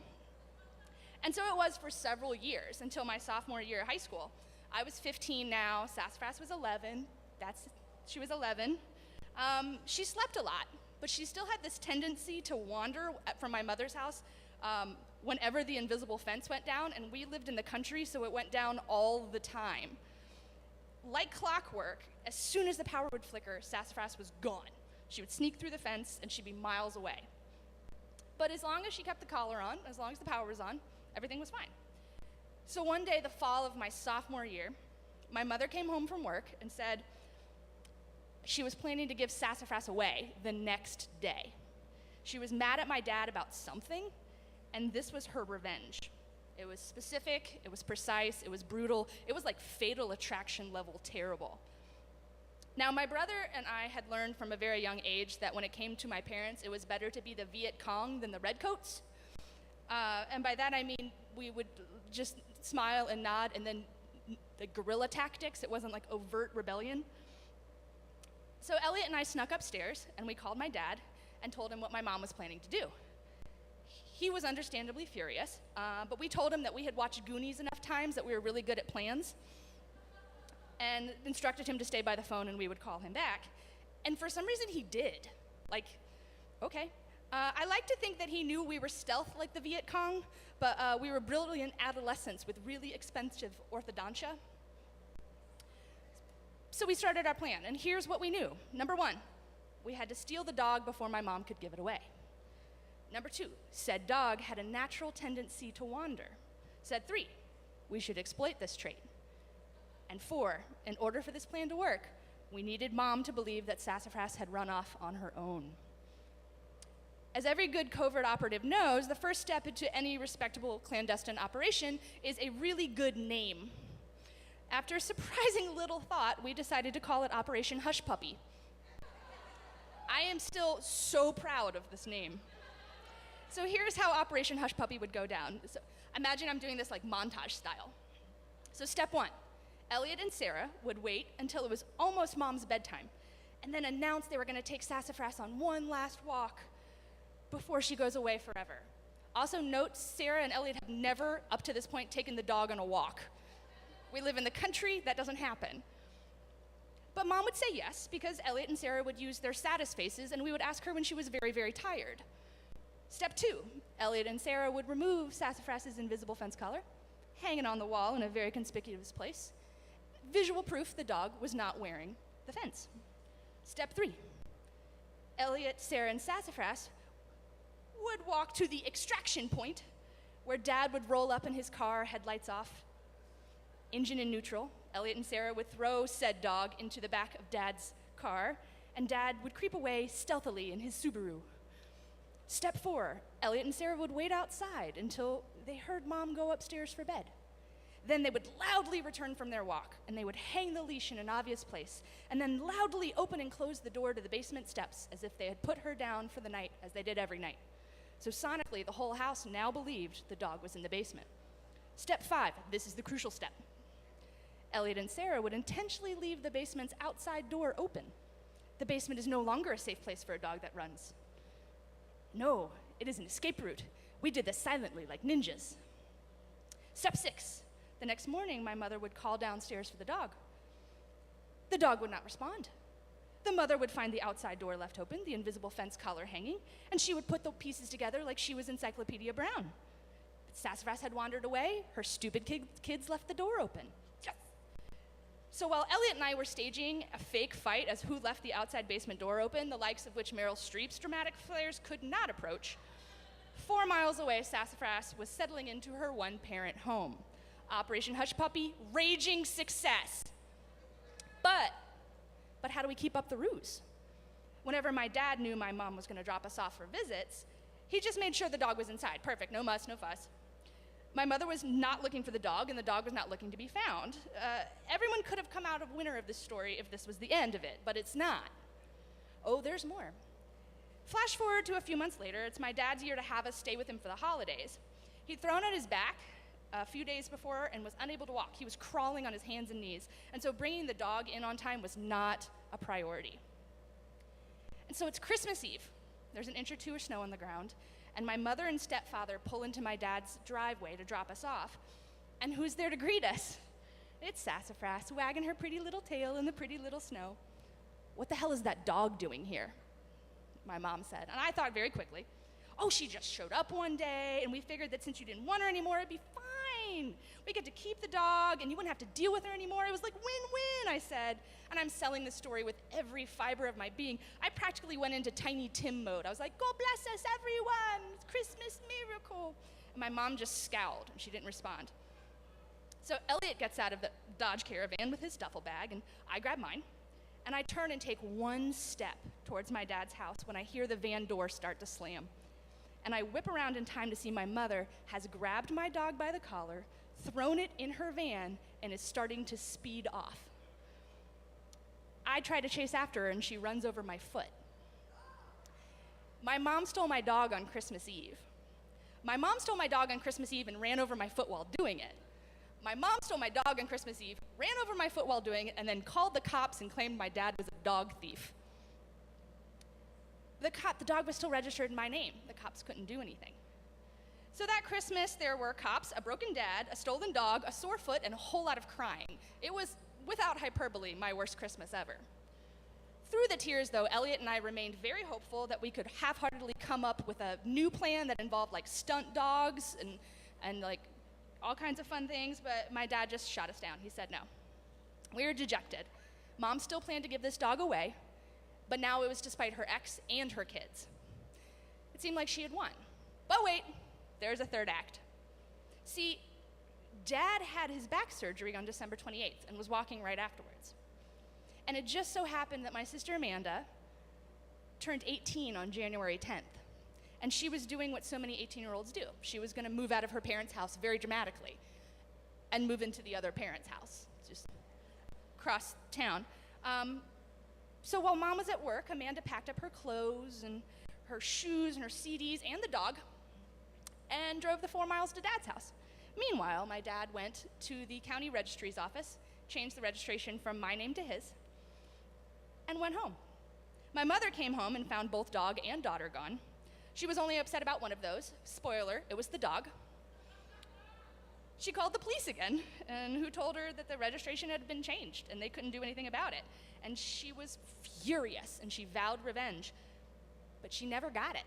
And so it was for several years until my sophomore year of high school. I was 15 now, Sassafras was 11. She was 11. She slept a lot, but she still had this tendency to wander from my mother's house whenever the invisible fence went down, and we lived in the country, so it went down all the time. Like clockwork, as soon as the power would flicker, Sassafras was gone. She would sneak through the fence, and she'd be miles away. But as long as she kept the collar on, as long as the power was on, everything was fine. So one day, the fall of my sophomore year, my mother came home from work and said she was planning to give Sassafras away the next day. She was mad at my dad about something, and this was her revenge. It was specific, it was precise, it was brutal, it was like Fatal Attraction level terrible. Now, my brother and I had learned from a very young age that when it came to my parents, it was better to be the Viet Cong than the Redcoats. And by that I mean we would just smile and nod, and then the guerrilla tactics, it wasn't like overt rebellion. So Elliot and I snuck upstairs, and we called my dad and told him what my mom was planning to do. He was understandably furious, but we told him that we had watched Goonies enough times that we were really good at plans, and instructed him to stay by the phone and we would call him back. And for some reason he did. Like, okay. I like to think that he knew we were stealth like the Viet Cong, but we were brilliant adolescents with really expensive orthodontia. So we started our plan, and here's what we knew. Number 1, we had to steal the dog before my mom could give it away. Number 2, said dog had a natural tendency to wander. Said 3, we should exploit this trait. And 4, in order for this plan to work, we needed Mom to believe that Sassafras had run off on her own. As every good covert operative knows, the first step into any respectable clandestine operation is a really good name. After surprising little thought, we decided to call it Operation Hush Puppy. I am still so proud of this name. So here's how Operation Hush Puppy would go down. So imagine I'm doing this like montage style. So step 1, Elliot and Sarah would wait until it was almost Mom's bedtime, and then announce they were gonna take Sassafras on one last walk before she goes away forever. Also note, Sarah and Elliot have never, up to this point, taken the dog on a walk. We live in the country, that doesn't happen. But Mom would say yes, because Elliot and Sarah would use their saddest faces, and we would ask her when she was very, very tired. Step 2, Elliot and Sarah would remove Sassafras's invisible fence collar, hang it on the wall in a very conspicuous place. Visual proof the dog was not wearing the fence. Step 3, Elliot, Sarah, and Sassafras would walk to the extraction point, where Dad would roll up in his car, headlights off, engine in neutral. Elliot and Sarah would throw said dog into the back of Dad's car, and Dad would creep away stealthily in his Subaru. Step 4, Elliot and Sarah would wait outside until they heard Mom go upstairs for bed. Then they would loudly return from their walk, and they would hang the leash in an obvious place, and then loudly open and close the door to the basement steps as if they had put her down for the night, as they did every night. So sonically, the whole house now believed the dog was in the basement. Step 5, this is the crucial step. Elliot and Sarah would intentionally leave the basement's outside door open. The basement is no longer a safe place for a dog that runs. No, it is an escape route. We did this silently, like ninjas. Step 6, the next morning, my mother would call downstairs for the dog. The dog would not respond. The mother would find the outside door left open, the invisible fence collar hanging, and she would put the pieces together like she was Encyclopedia Brown. But Sassafras had wandered away. Her stupid kids left the door open. Yes. So while Elliot and I were staging a fake fight as who left the outside basement door open, the likes of which Meryl Streep's dramatic flares could not approach, 4 miles away, Sassafras was settling into her one-parent home. Operation Hush Puppy, raging success. But how do we keep up the ruse? Whenever my dad knew my mom was going to drop us off for visits, he just made sure the dog was inside. Perfect, no muss, no fuss. My mother was not looking for the dog, and the dog was not looking to be found. Everyone could have come out a winner of this story if this was the end of it, but it's not. Oh, there's more. Flash forward to a few months later. It's my dad's year to have us stay with him for the holidays. He'd thrown out his back a few days before and was unable to walk. He was crawling on his hands and knees, and so bringing the dog in on time was not a priority. And so it's Christmas Eve. There's an inch or two of snow on the ground, and my mother and stepfather pull into my dad's driveway to drop us off. And who's there to greet us? It's Sassafras, wagging her pretty little tail in the pretty little snow. What the hell is that dog doing here? My mom said, and I thought very quickly, oh, she just showed up one day, and we figured that since you didn't want her anymore, it'd be fine. We get to keep the dog, and you wouldn't have to deal with her anymore. It was like win-win, I said. And I'm selling this story with every fiber of my being. I practically went into Tiny Tim mode. I was like, God bless us, everyone. It's Christmas miracle. And my mom just scowled, and she didn't respond. So Elliot gets out of the Dodge Caravan with his duffel bag, and I grab mine. And I turn and take one step towards my dad's house when I hear the van door start to slam. And I whip around in time to see my mother has grabbed my dog by the collar, thrown it in her van, and is starting to speed off. I try to chase after her, and she runs over my foot. My mom stole my dog on Christmas Eve. My mom stole my dog on Christmas Eve and ran over my foot while doing it. My mom stole my dog on Christmas Eve, ran over my foot while doing it, and then called the cops and claimed my dad was a dog thief. The dog was still registered in my name. The cops couldn't do anything. So that Christmas, there were cops, a broken dad, a stolen dog, a sore foot, and a whole lot of crying. It was, without hyperbole, my worst Christmas ever. Through the tears, though, Elliot and I remained very hopeful that we could half-heartedly come up with a new plan that involved, like, stunt dogs and like, all kinds of fun things, but my dad just shot us down. He said no. We were dejected. Mom still planned to give this dog away, but now it was to spite her ex and her kids. It seemed like she had won. But wait, there's a third act. See, Dad had his back surgery on December 28th and was walking right afterwards. And it just so happened that my sister Amanda turned 18 on January 10th. And she was doing what so many 18-year-olds do. She was going to move out of her parents' house very dramatically and move into the other parent's house, just across town. So while Mom was at work, Amanda packed up her clothes and her shoes and her CDs and the dog and drove the 4 miles to Dad's house. Meanwhile, my dad went to the county registry's office, changed the registration from my name to his, and went home. My mother came home and found both dog and daughter gone. She was only upset about one of those. Spoiler, it was the dog. She called the police again, and who told her that the registration had been changed and they couldn't do anything about it. And she was furious, and she vowed revenge, but she never got it.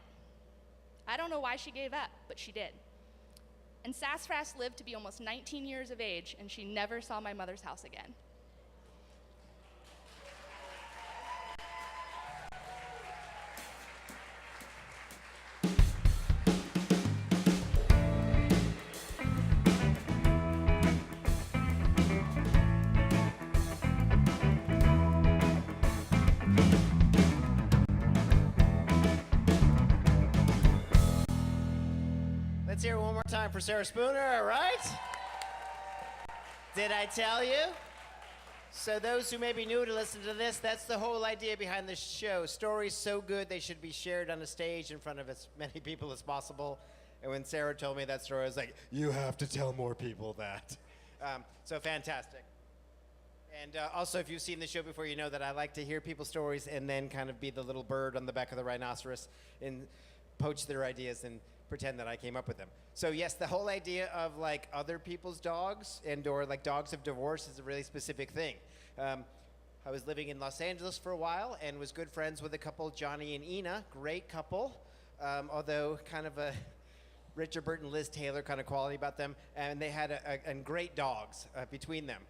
I don't know why she gave up, but she did. And Sassafras lived to be almost 19 years of age, and she never saw my mother's house again. Let's hear it one more time for Sarah Spooner, all right? Did I tell you? So those who may be new to listen to this, that's the whole idea behind this show. Stories so good they should be shared on a stage in front of as many people as possible. And when Sarah told me that story, I was like, you have to tell more people that. So fantastic. And also, if you've seen the show before, you know that I like to hear people's stories and then kind of be the little bird on the back of the rhinoceros and poach their ideas and pretend that I came up with them. So yes, the whole idea of like other people's dogs and or like dogs of divorce is a really specific thing. I was living in Los Angeles for a while and was good friends with a couple, Johnny and Ina, great couple, although kind of a Richard Burton, Liz Taylor kind of quality about them, and they had great dogs between them.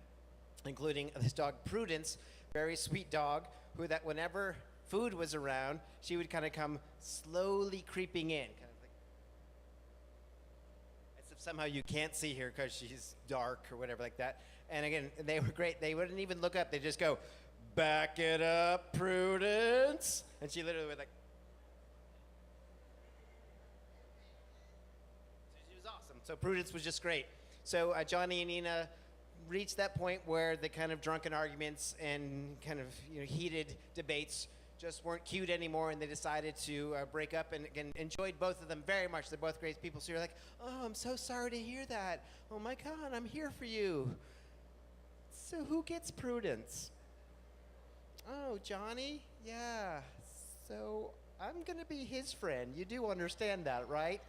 including this dog Prudence, very sweet dog, who that whenever food was around, she would kind of come slowly creeping in, kind of like, as if somehow you can't see her because she's dark or whatever like that. And again, they were great. They wouldn't even look up. They just go, "Back it up, Prudence," and she literally would like. She was awesome. So Prudence was just great. So Johnny and Nina reached that point where the kind of drunken arguments and kind of heated debates just weren't cute anymore, and they decided to break up. And again, enjoyed both of them very much. They're both great people. So you're like, "Oh, I'm so sorry to hear that. Oh my God, I'm here for you." So who gets Prudence? Oh, Johnny? Yeah. So I'm gonna be his friend. You do understand that, right?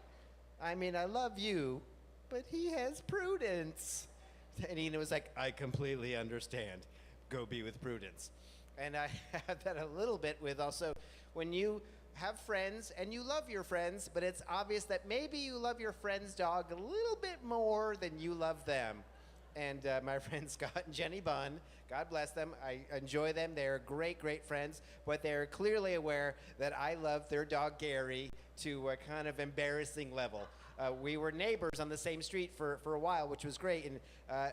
I mean, I love you, but he has Prudence. And Nina was like, "I completely understand. Go be with Prudence." And I have that a little bit with also when you have friends and you love your friends, but it's obvious that maybe you love your friend's dog a little bit more than you love them. And my friends Scott and Jenny Bunn, God bless them. I enjoy them. They're great, great friends, but they're clearly aware that I love their dog Gary to a kind of embarrassing level. We were neighbors on the same street for a while, which was great. And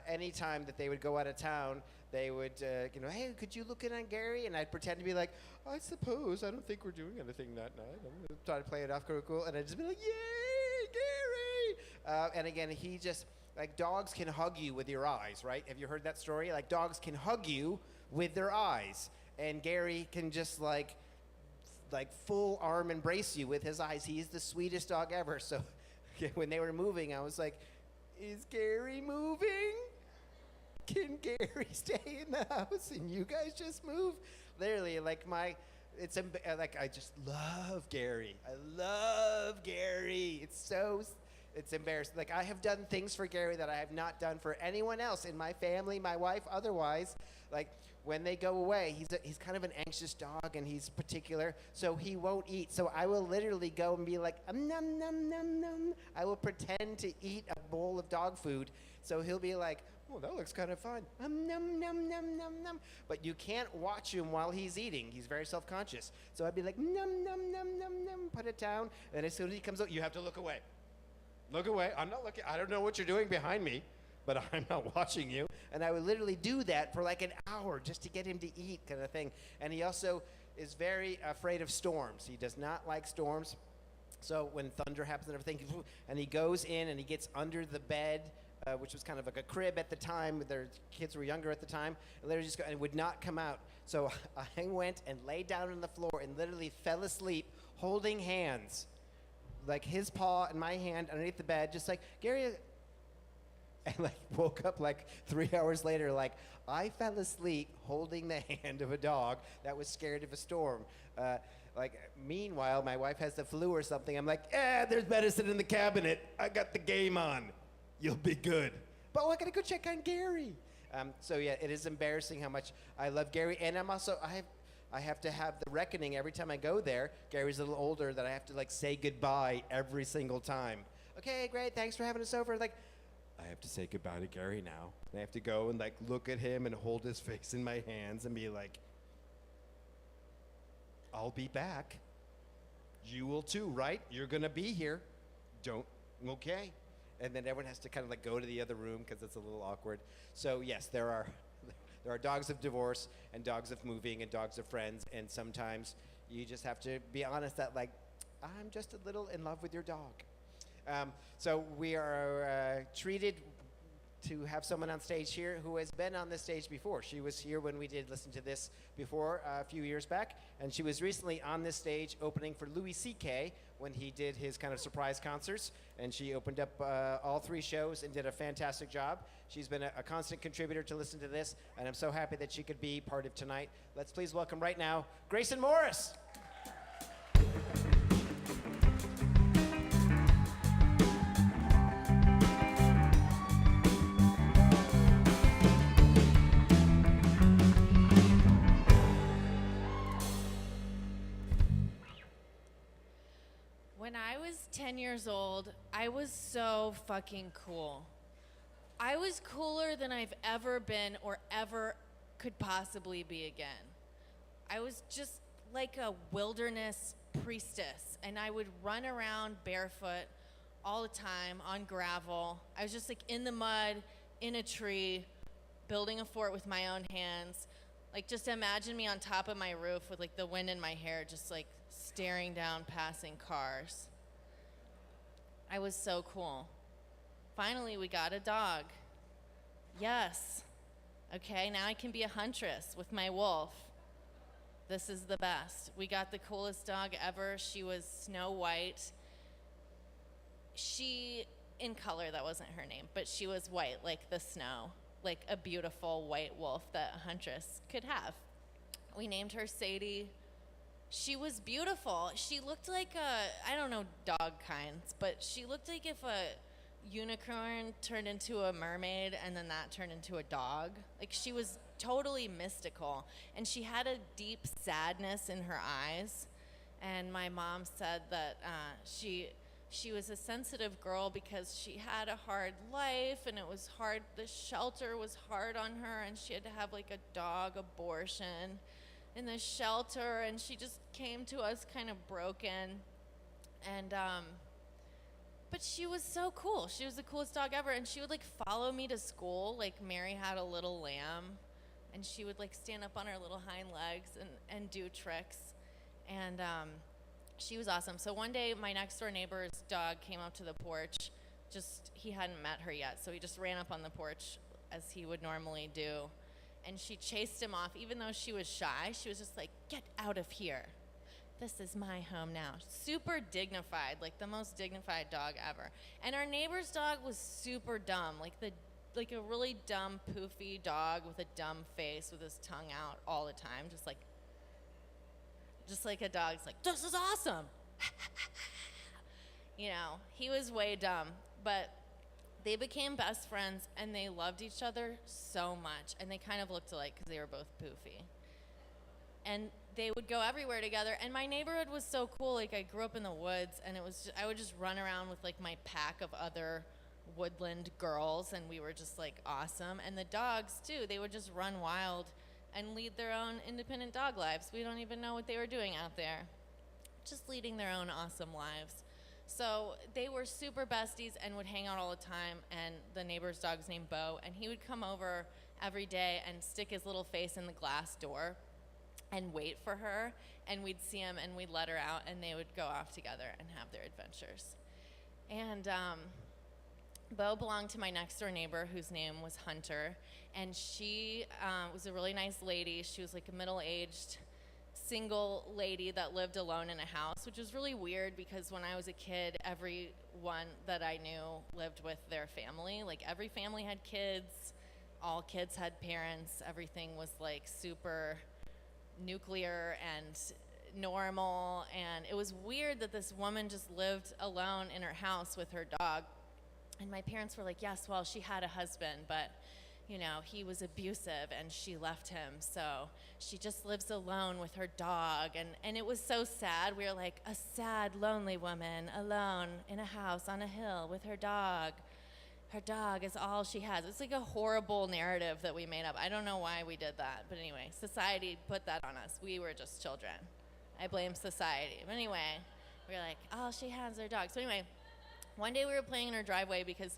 any time that they would go out of town, they would, "Hey, could you look in on Gary?" And I'd pretend to be like, "I suppose. I don't think we're doing anything that night." I'm going to try to play it off cool. And I'd just be like, "Yay, Gary!" And again, he just, like, dogs can hug you with your eyes, right? Have you heard that story? Like, dogs can hug you with their eyes. And Gary can just, like full arm embrace you with his eyes. He's the sweetest dog ever. So when they were moving, I was like, "Is Gary moving? Can Gary stay in the house and you guys just move?" Literally, like I just love Gary. I love Gary. It's embarrassing. Like, I have done things for Gary that I have not done for anyone else in my family, my wife, otherwise. Like, when they go away, he's kind of an anxious dog, and he's particular, so he won't eat. So I will literally go and be like, "Num, num, num, num." I will pretend to eat a bowl of dog food. So he'll be like, "Oh, that looks kind of fun. Num, num, num, num, num." But you can't watch him while he's eating. He's very self-conscious. So I'd be like, "Num, num, num, num, num," put it down. And as soon as he comes out, you have to look away. Look away. I'm not looking. I don't know what you're doing behind me, but I'm not watching you. And I would literally do that for like an hour just to get him to eat, kind of thing. And he also is very afraid of storms. He does not like storms. So when thunder happens and everything, and he goes in and he gets under the bed, which was kind of like a crib at the time. Their kids were younger at the time, and literally just and would not come out. So I went and laid down on the floor and literally fell asleep holding hands, like his paw and my hand underneath the bed, just like, "Gary," and like woke up like 3 hours later, like I fell asleep holding the hand of a dog that was scared of a storm. Meanwhile, my wife has the flu or something. I'm like, "There's medicine in the cabinet. I got the game on. You'll be good." But I gotta go check on Gary. So yeah, it is embarrassing how much I love Gary, and I have to have the reckoning every time I go there. Gary's a little older that I have to like say goodbye every single time. "Okay, great, thanks for having us over." Like, I have to say goodbye to Gary now. And I have to go and like look at him and hold his face in my hands and be like, "I'll be back. You will too, right? You're gonna be here. Okay." And then everyone has to kind of like go to the other room because it's a little awkward. So yes, there are dogs of divorce and dogs of moving and dogs of friends, and sometimes you just have to be honest that like, I'm just a little in love with your dog. So we are treated to have someone on stage here who has been on this stage before. She was here when we did Listen to This before a few years back, and she was recently on this stage opening for Louis C.K. when he did his kind of surprise concerts, and she opened up all 3 shows and did a fantastic job. She's been a constant contributor to Listen to This, and I'm so happy that she could be part of tonight. Let's please welcome right now Grayson Morris. When I was 10 years old, I was so fucking cool. I was cooler than I've ever been or ever could possibly be again. I was just like a wilderness priestess, and I would run around barefoot all the time on gravel. I was just like in the mud, in a tree, building a fort with my own hands. Like, just imagine me on top of my roof with like the wind in my hair, just like staring down passing cars. I was so cool. Finally, we got a dog. Yes. Okay, now I can be a huntress with my wolf. This is the best. We got the coolest dog ever. She was Snow White. In color, that wasn't her name, but she was white like the snow, like a beautiful white wolf that a huntress could have. We named her Sadie. She was beautiful. She looked like I don't know dog kinds, but she looked like if a unicorn turned into a mermaid and then that turned into a dog. Like, she was totally mystical, and she had a deep sadness in her eyes. And my mom said that she was a sensitive girl because she had a hard life, and it was hard. The shelter was hard on her, and she had to have like a dog abortion in the shelter, and she just came to us kind of broken. And but she was so cool. She was the coolest dog ever, and she would like follow me to school. Like, Mary had a little lamb, and she would like stand up on her little hind legs and do tricks. And she was awesome. So one day, my next door neighbor's dog came up to the porch. He hadn't met her yet, so he just ran up on the porch as he would normally do. And she chased him off. Even though she was shy, she was just like, "Get out of here. This is my home now." Super dignified, like the most dignified dog ever. And our neighbor's dog was super dumb, like a really dumb, poofy dog with a dumb face with his tongue out all the time, just like a dog's like, "This is awesome." You know, he was way dumb, but they became best friends, and they loved each other so much, and they kind of looked alike because they were both poofy. And they would go everywhere together, and my neighborhood was so cool. Like, I grew up in the woods, and I would just run around with like my pack of other woodland girls, and we were just like awesome. And the dogs too, they would just run wild and lead their own independent dog lives. We don't even know what they were doing out there, just leading their own awesome lives. So they were super besties and would hang out all the time. And the neighbor's dog's named Bo, and he would come over every day and stick his little face in the glass door and wait for her, and we'd see him and we'd let her out, and they would go off together and have their adventures. And Bo belonged to my next door neighbor, whose name was Hunter, and she was a really nice lady. She was like a middle-aged single lady that lived alone in a house, which was really weird because when I was a kid, everyone that I knew lived with their family. Like, every family had kids, all kids had parents, everything was like super nuclear and normal, and it was weird that this woman just lived alone in her house with her dog. And my parents were like, "Yes, well, she had a husband, but you know, he was abusive and she left him, so she just lives alone with her dog." And it was so sad. We were like, a sad, lonely woman alone in a house on a hill with her dog. Her dog is all she has. It's like a horrible narrative that we made up. I don't know why we did that, but anyway, society put that on us. We were just children. I blame society. But anyway, we were like, all she has is her dog. So anyway, one day we were playing in her driveway because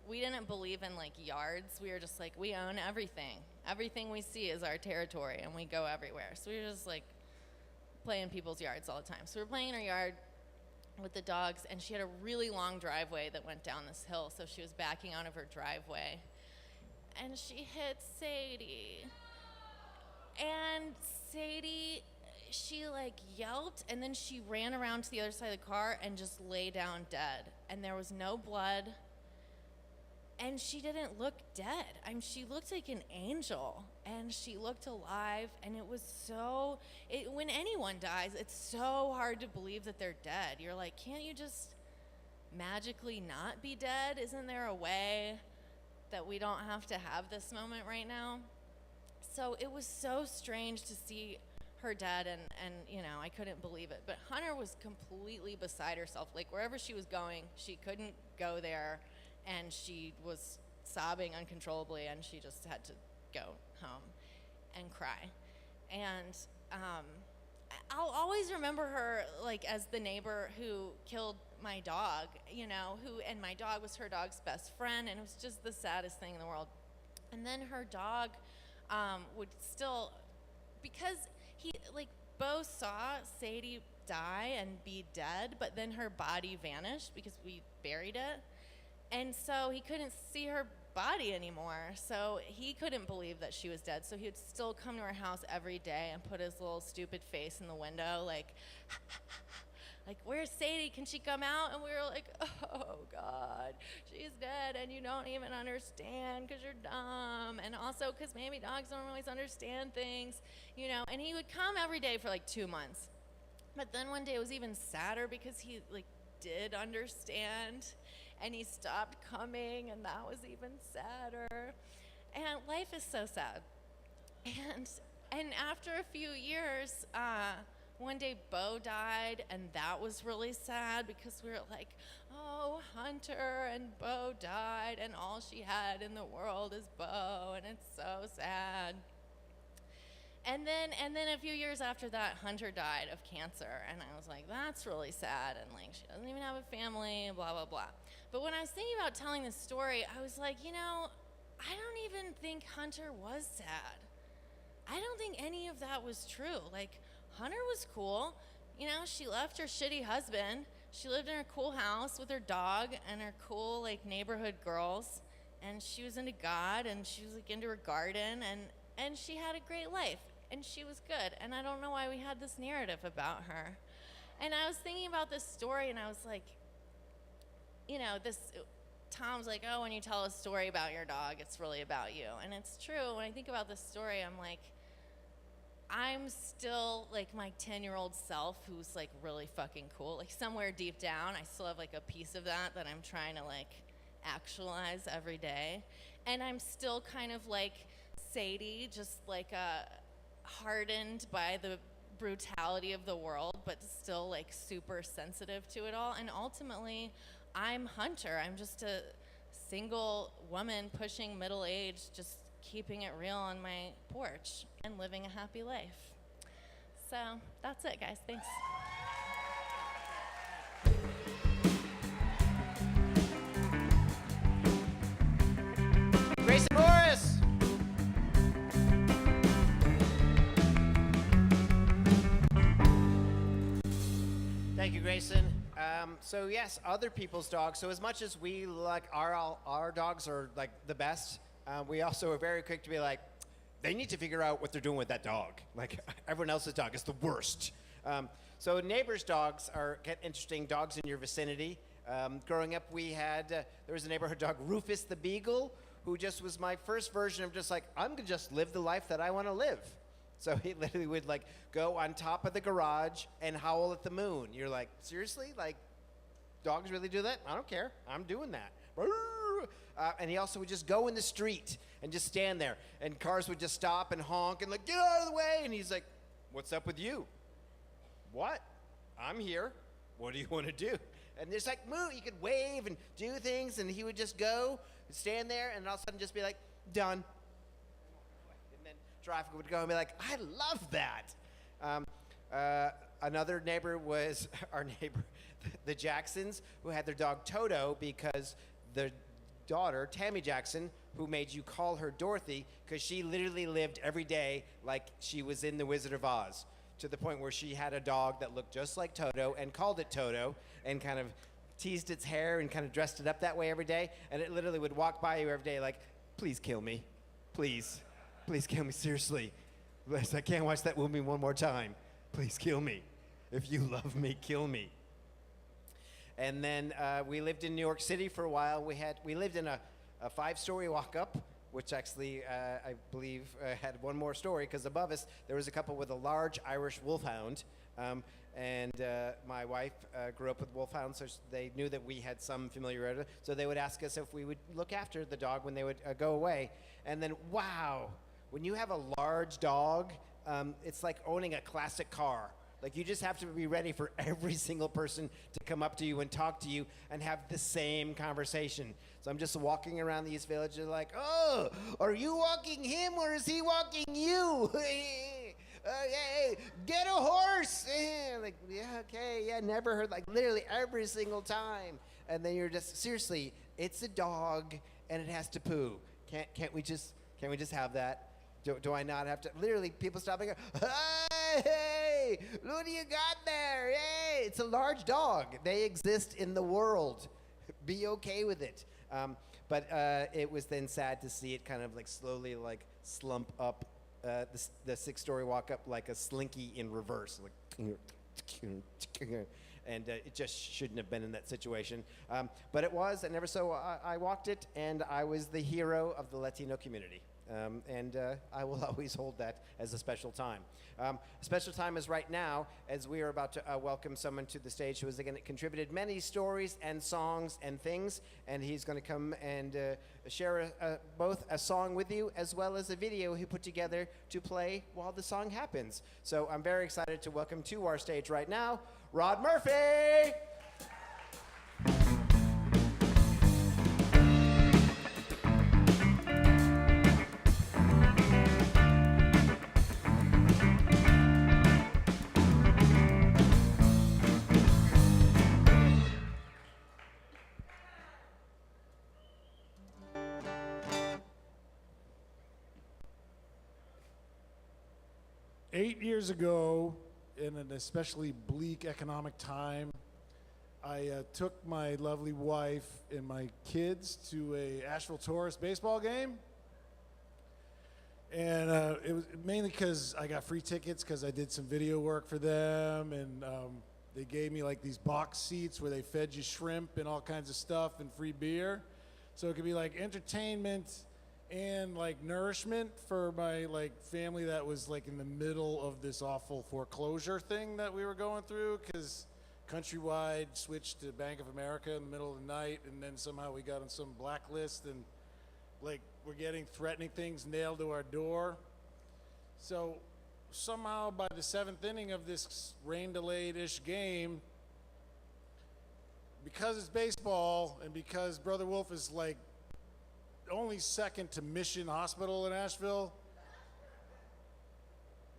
we didn't believe in like yards. We were just like, we own everything. Everything we see is our territory, and we go everywhere. So we were just like playing in people's yards all the time. So we were playing in her yard with the dogs, and she had a really long driveway that went down this hill, so she was backing out of her driveway. And she hit Sadie. And Sadie, she like yelped, and then she ran around to the other side of the car and just lay down dead. And there was no blood. And she didn't look dead. I mean, she looked like an angel, and she looked alive, and it was so, when anyone dies, it's so hard to believe that they're dead. You're like, can't you just magically not be dead? Isn't there a way that we don't have to have this moment right now? So it was so strange to see her dead, and you know, I couldn't believe it. But Hunter was completely beside herself. Like, wherever she was going, she couldn't go there. And she was sobbing uncontrollably, and she just had to go home and cry. And I'll always remember her like as the neighbor who killed my dog, and my dog was her dog's best friend, and it was just the saddest thing in the world. And then her dog would still, because Bo saw Sadie die and be dead, but then her body vanished because we buried it. And so he couldn't see her body anymore. So he couldn't believe that she was dead. So he would still come to our house every day and put his little stupid face in the window, like, where's Sadie? Can she come out? And we were like, oh, God, she's dead, and you don't even understand because you're dumb. And also because maybe dogs don't always understand things, And he would come every day for 2 months. But then one day it was even sadder because he, did understand, and he stopped coming, and that was even sadder. And life is so sad. And after a few years, one day Bo died, and that was really sad because we were like, oh, Hunter, and Bo died, and all she had in the world is Bo, and it's so sad. And then a few years after that, Hunter died of cancer, and I was like, that's really sad, and she doesn't even have a family, blah, blah, blah. But when I was thinking about telling this story, I was like, I don't even think Hunter was sad. I don't think any of that was true. Hunter was cool. She left her shitty husband. She lived in her cool house with her dog and her cool, neighborhood girls. And she was into God, and she was, into her garden, and she had a great life. And she was good. And I don't know why we had this narrative about her. And I was thinking about this story, and I was like, Tom's like, oh, when you tell a story about your dog, it's really about you. And it's true. When I think about this story, I'm like, I'm still my 10-year-old self who's really fucking cool. Somewhere deep down, I still have a piece of that I'm trying to actualize every day. And I'm still kind of like Sadie, just hardened by the brutality of the world, but still super sensitive to it all. And ultimately, I'm Hunter. I'm just a single woman pushing middle age, just keeping it real on my porch and living a happy life. So that's it, guys. Thanks. Grayson Morris. Thank you, Grayson. So yes, other people's dogs. So as much as we our dogs are the best, we also are very quick to be like, they need to figure out what they're doing with that dog. Everyone else's dog is the worst. So neighbors' dogs get interesting. Dogs in your vicinity. Growing up, we had there was a neighborhood dog, Rufus the Beagle, who just was my first version of just I'm gonna just live the life that I want to live. So he literally would go on top of the garage and howl at the moon. You're like, seriously? Dogs really do that? I don't care. I'm doing that. And he also would just go in the street and just stand there, and cars would just stop and honk and get out of the way. And he's like, what's up with you? What? I'm here. What do you want to do? And there's move. You could wave and do things, and he would just go and stand there, and all of a sudden just be like, done. And then traffic would go and be like, I love that. Another neighbor was our neighbor, the Jacksons, who had their dog Toto because the daughter, Tammy Jackson, who made you call her Dorothy because she literally lived every day like she was in The Wizard of Oz, to the point where she had a dog that looked just like Toto and called it Toto and kind of teased its hair and kind of dressed it up that way every day. And it literally would walk by you every day like, please kill me. Please. Please kill me, seriously. I can't watch that movie one more time. Please kill me. If you love me, kill me. And then we lived in New York City for a while. We lived in a 5-story walk-up, which actually I believe had one more story, because above us there was a couple with a large Irish wolfhound. And my wife grew up with wolfhounds, so they knew that we had some familiarity. So they would ask us if we would look after the dog when they would go away. And then, wow, when you have a large dog, it's like owning a classic car. Like, you just have to be ready for every single person to come up to you and talk to you and have the same conversation. So I'm just walking around these villages like, oh, are you walking him or is he walking you? Hey, get a horse. Like, yeah, okay, yeah, never heard, like, literally every single time. And then you're just, seriously, it's a dog and it has to poo. Can't we just have that? Do I not have to? Literally, people stop and go, hey, look what you got there. Hey, it's a large dog. They exist in the world. Be okay with it. But it was then sad to see it kind of like slowly like slump up the 6-story walk up like a slinky in reverse. Like, and it just shouldn't have been in that situation. But it was, and ever so I walked it, and I was the hero of the Latino community. And I will always hold that as a special time. A special time is right now, as we are about to welcome someone to the stage who has again contributed many stories and songs and things, and he's going to come and share both a song with you as well as a video he put together to play while the song happens. So I'm very excited to welcome to our stage right now, Rod Murphy! 8 years ago, in an especially bleak economic time, I took my lovely wife and my kids to a Asheville Tourist baseball game. And it was mainly because I got free tickets because I did some video work for them, and they gave me like these box seats where they fed you shrimp and all kinds of stuff and free beer. So it could be like entertainment and like nourishment for my like family that was like in the middle of this awful foreclosure thing that we were going through, because Countrywide switched to Bank of America in the middle of the night, and then somehow we got on some blacklist, and like we're getting threatening things nailed to our door. So somehow by the 7th inning of this rain delayed-ish game, because it's baseball and because Brother Wolf is like only second to Mission Hospital in Asheville,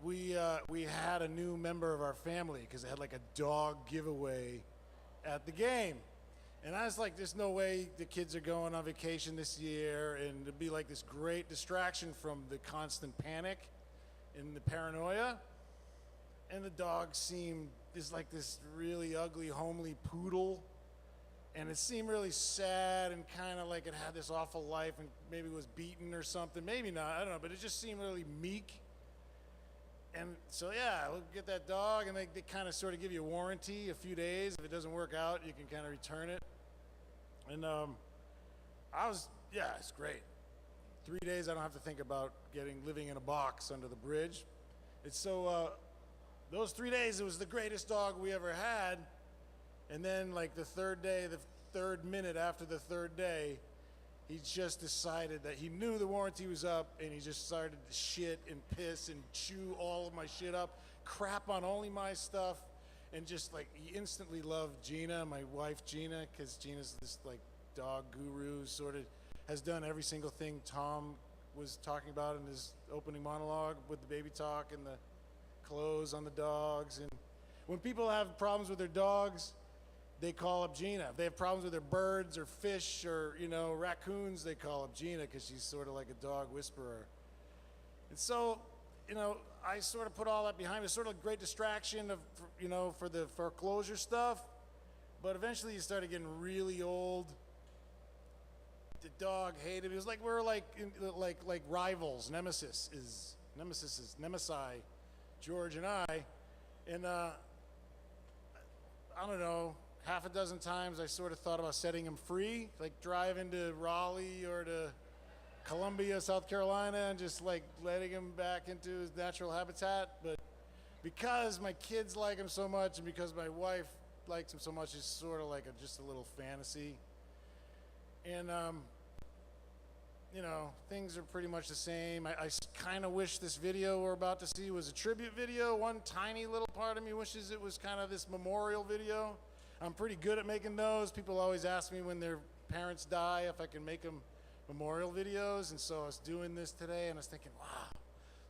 we had a new member of our family because they had like a dog giveaway at the game. And I was like, there's no way the kids are going on vacation this year, and it'd be like this great distraction from the constant panic and the paranoia. And the dog seemed just like this really ugly, homely poodle. And it seemed really sad and kind of like it had this awful life and maybe was beaten or something. Maybe not, I don't know, but it just seemed really meek. And so, yeah, we'll get that dog, and they kind of sort of give you a warranty, a few days. If it doesn't work out, you can kind of return it. And it's great. 3 days I don't have to think about living in a box under the bridge. It's so, those 3 days, it was the greatest dog we ever had. And then like the third day, the third minute after the third day, he just decided that he knew the warranty was up, and he just started to shit and piss and chew all of my shit up, crap on only my stuff, and just like he instantly loved Gina, my wife Gina, because Gina's this like dog guru, sort of has done every single thing Tom was talking about in his opening monologue with the baby talk and the clothes on the dogs. And when people have problems with their dogs, they call up Gina. If they have problems with their birds or fish or, raccoons, they call up Gina because she's sort of like a dog whisperer. And so, I sort of put all that behind me. It's sort of a great distraction for the foreclosure stuff. But eventually you started getting really old. The dog hated me. It was like we were like rivals. Nemesis is George and I. And I don't know, half a dozen times I sort of thought about setting him free, like driving to Raleigh or to Columbia, South Carolina, and just like letting him back into his natural habitat. But because my kids like him so much, and because my wife likes him so much, it's sort of like just a little fantasy. And you know, things are pretty much the same. I kind of wish this video we're about to see was a tribute video. One tiny little part of me wishes it was kind of this memorial video. I'm pretty good at making those. People always ask me when their parents die if I can make them memorial videos, and so I was doing this today, and I was thinking, wow,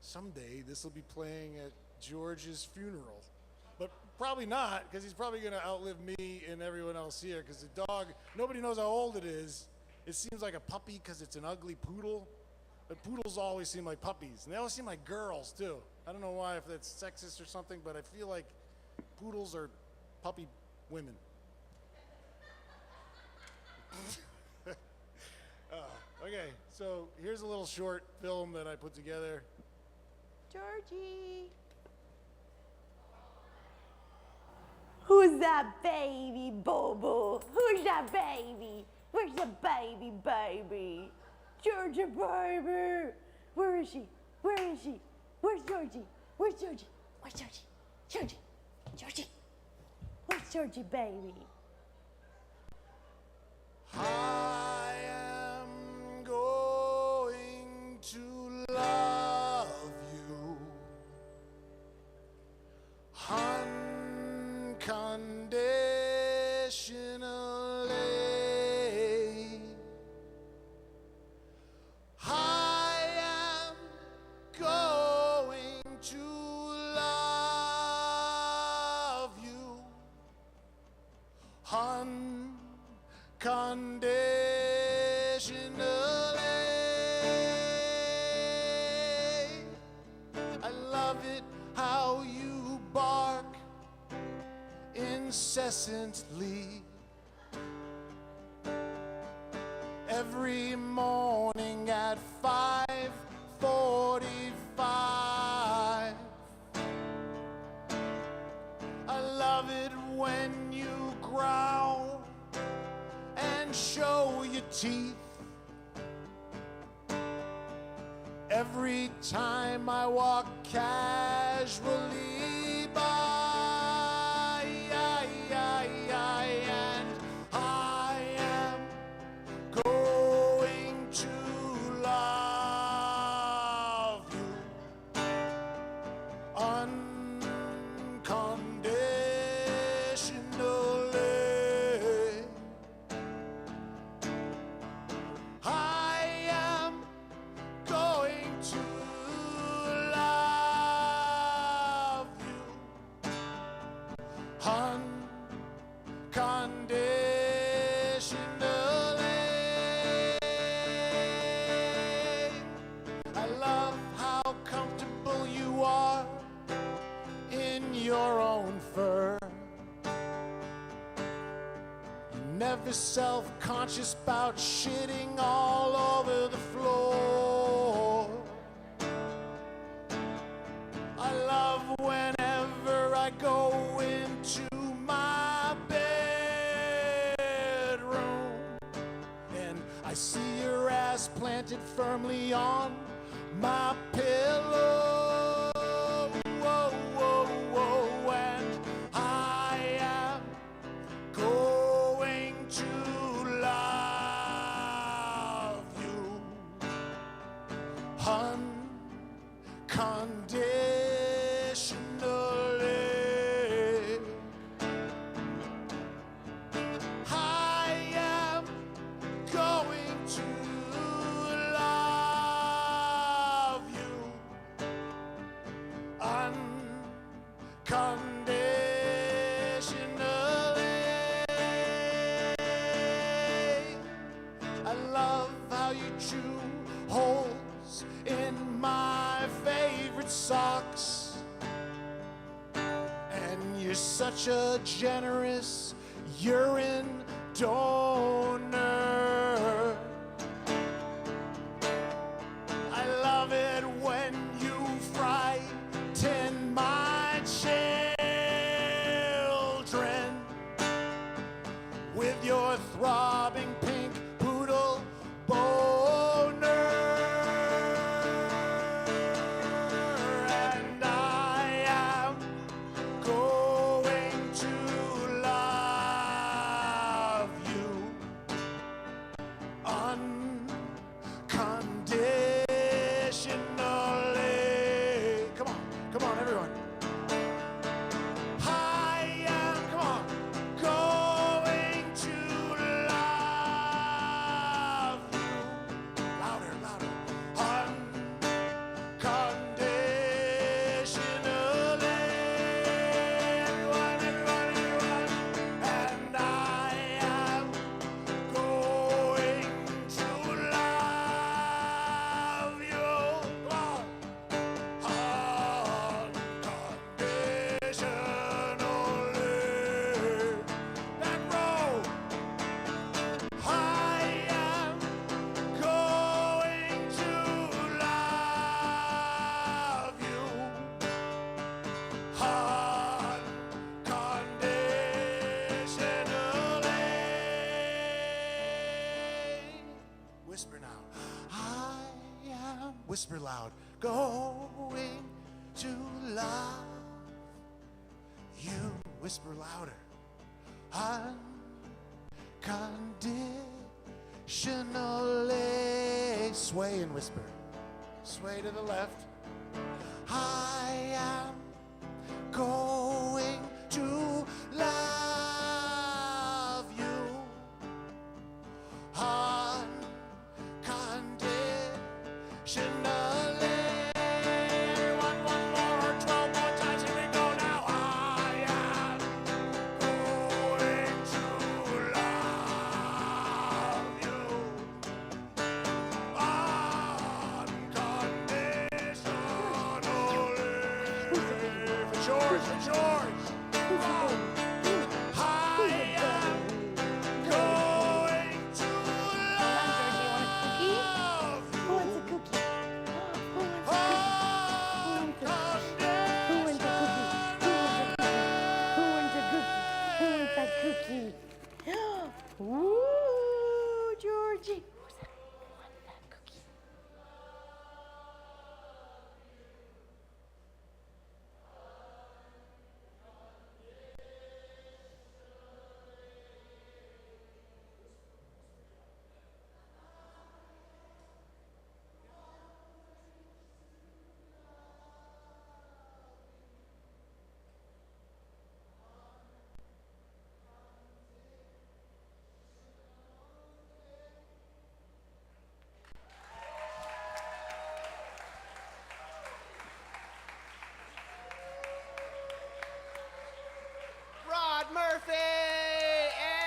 someday this will be playing at George's funeral. But probably not, because he's probably going to outlive me and everyone else here, because the dog, nobody knows how old it is. It seems like a puppy because it's an ugly poodle, but poodles always seem like puppies, and they always seem like girls, too. I don't know why, if that's sexist or something, but I feel like poodles are puppy women. Okay, so here's a little short film that I put together. Georgie. Who's that baby, boo-boo? Who's that baby? Where's the baby? Georgie, baby. Where is she? Where is she? Where's Georgie? Where's Georgie? Where's Georgie? Georgie. Georgie. Where's Georgie, baby? I am going to love you unconditionally. I am going to love you unconditionally. I love it how you bark incessantly every morning at 5:45. I love it when you growl and show your teeth every time I walk casually by. And I am going to love you unconditionally. I am going to love you unconditionally. I love how comfortable you are in your own fur. You're never self-conscious about shitting all over the floor. I love whenever I go into my bedroom and I see your ass planted firmly on my pillow. Whoa, whoa, whoa, and I am going to love you unconditionally. I am going to love you unconditionally. I love how you chew holes in my favorite socks, and you're such a generous urine donor. I love it when you frighten my children with your throbbing pink poodle boner. And I am going to love you whisper loud, going to love you. Whisper louder. Unconditionally. Sway and whisper. Sway to the left. I am going to love you unconditionally. One more, 12 more times, here we go now. I am going to love you unconditionally. For George, for George. I am going to love Who wants a cookie? Who wants a cookie? Ooh, Georgie. Who's that? Who wants that cookie? Rod Murphy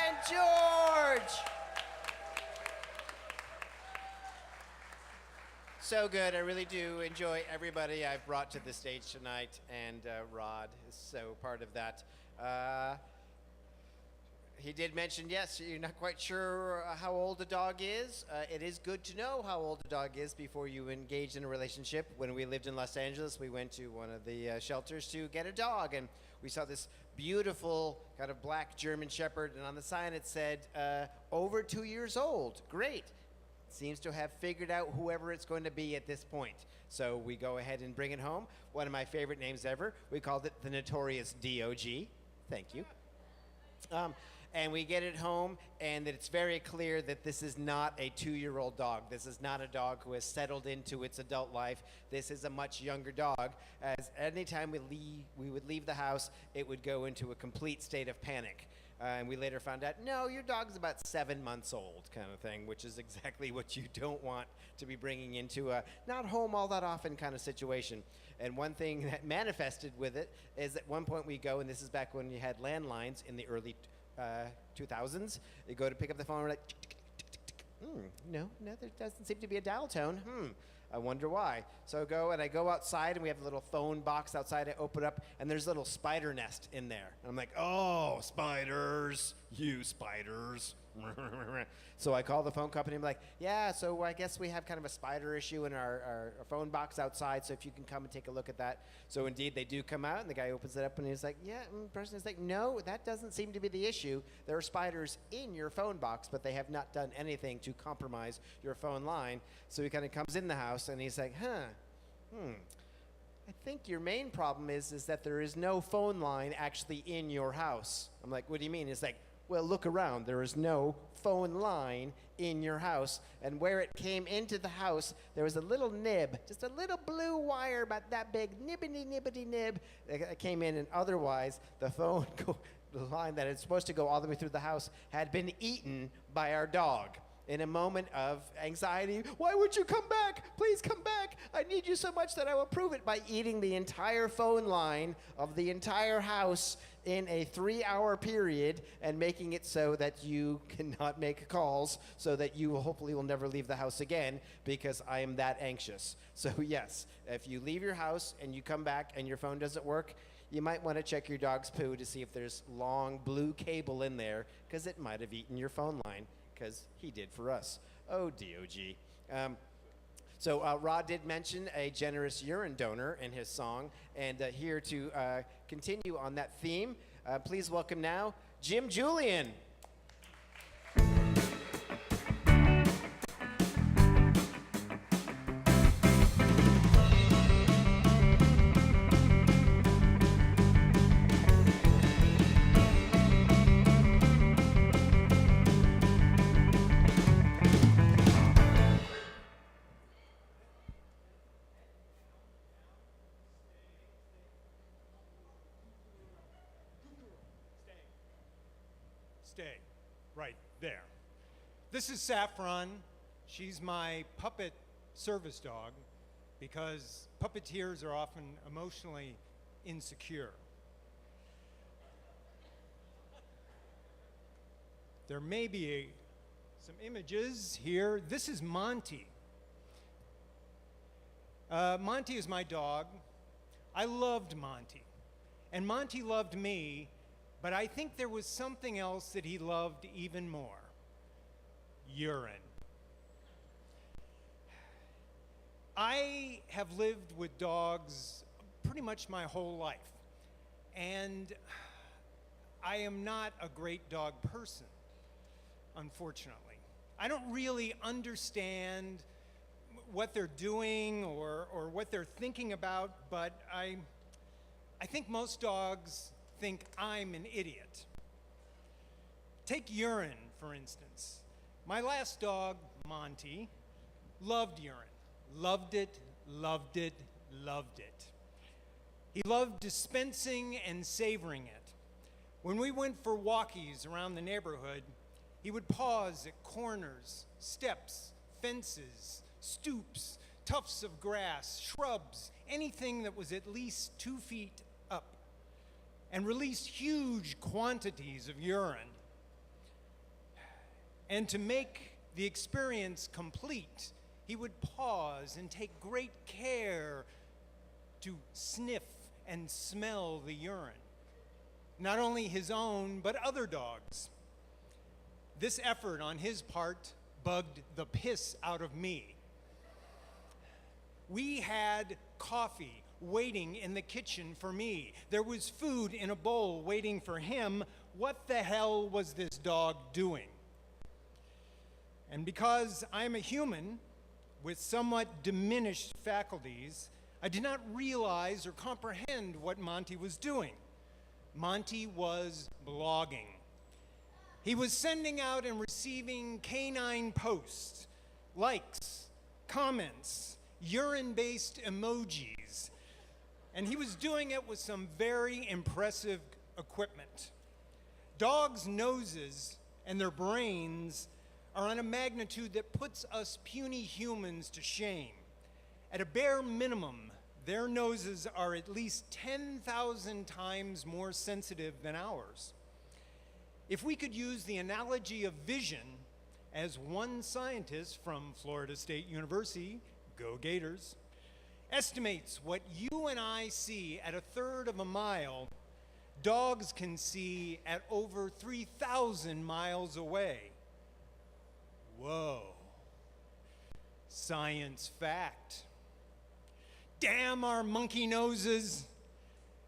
and George. So good. I really do enjoy everybody I've brought to the stage tonight, and Rod is so part of that. He did mention, yes, you're not quite sure how old a dog is. It is good to know how old a dog is before you engage in a relationship. When we lived in Los Angeles, we went to one of the shelters to get a dog, and we saw this beautiful kind of black German Shepherd, and on the sign it said, over 2 years old. Great. Seems to have figured out whoever it's going to be at this point. So we go ahead and bring it home. One of my favorite names ever. We called it the notorious DOG. Thank you. And we get it home, and it's very clear that this is not a 2-year-old dog. This is not a dog who has settled into its adult life. This is a much younger dog, as anytime we would leave the house, it would go into a complete state of panic. And we later found out, no, your dog's about 7 months old, kind of thing, which is exactly what you don't want to be bringing into a not home all that often kind of situation. And one thing that manifested with it is at one point we go, and this is back when you had landlines in the early 2000s. You go to pick up the phone, and we're like, tick, tick, tick, tick, tick. No, there doesn't seem to be a dial tone. I wonder why. So I go outside, and we have a little phone box outside. I open up, and there's a little spider nest in there. And I'm like, oh, spiders, you spiders. So I call the phone company. I'm like, yeah, so I guess we have kind of a spider issue in our phone box outside, so if you can come and take a look at that. So indeed, they do come out, and the guy opens it up, and he's like, yeah, and the person is like, no, that doesn't seem to be the issue. There are spiders in your phone box, but they have not done anything to compromise your phone line. So he kind of comes in the house, and he's like, I think your main problem is that there is no phone line actually in your house. I'm like, what do you mean? He's like, well, look around. There is no phone line in your house. And where it came into the house, there was a little nib, just a little blue wire about that big, nibbity nib that came in. And otherwise, the line that is supposed to go all the way through the house had been eaten by our dog. In a moment of anxiety, why would you come back? Please come back. I need you so much that I will prove it by eating the entire phone line of the entire house in a 3-hour period and making it so that you cannot make calls, so that you hopefully will never leave the house again, because I am that anxious. So yes, if you leave your house and you come back and your phone doesn't work, you might want to check your dog's poo to see if there's long blue cable in there, because it might have eaten your phone line, because he did for us. Oh, DOG. So Rod did mention a generous urine donor in his song, and here to continue on that theme, please welcome now Jim Julian. Stay right there. This is Saffron. She's my puppet service dog because puppeteers are often emotionally insecure. There may be some images here. This is Monty. Monty is my dog. I loved Monty, and Monty loved me, but I think there was something else that he loved even more: urine. I have lived with dogs pretty much my whole life, and I am not a great dog person, unfortunately. I don't really understand what they're doing or what they're thinking about, but I think most dogs think I'm an idiot. Take urine, for instance. My last dog, Monty, loved urine. Loved it, loved it, loved it. He loved dispensing and savoring it. When we went for walkies around the neighborhood, he would pause at corners, steps, fences, stoops, tufts of grass, shrubs, anything that was at least 2 feet up, and release huge quantities of urine. And to make the experience complete, he would pause and take great care to sniff and smell the urine. Not only his own, but other dogs. This effort on his part bugged the piss out of me. We had coffee waiting in the kitchen for me. There was food in a bowl waiting for him. What the hell was this dog doing? And because I'm a human with somewhat diminished faculties, I did not realize or comprehend what Monty was doing. Monty was blogging. He was sending out and receiving canine posts, likes, comments, urine-based emojis, and he was doing it with some very impressive equipment. Dogs' noses and their brains are on a magnitude that puts us puny humans to shame. At a bare minimum, their noses are at least 10,000 times more sensitive than ours. If we could use the analogy of vision, as one scientist from Florida State University, go Gators, estimates what you and I see at 1/3 of a mile, dogs can see at over 3,000 miles away. Whoa. Science fact. Damn our monkey noses.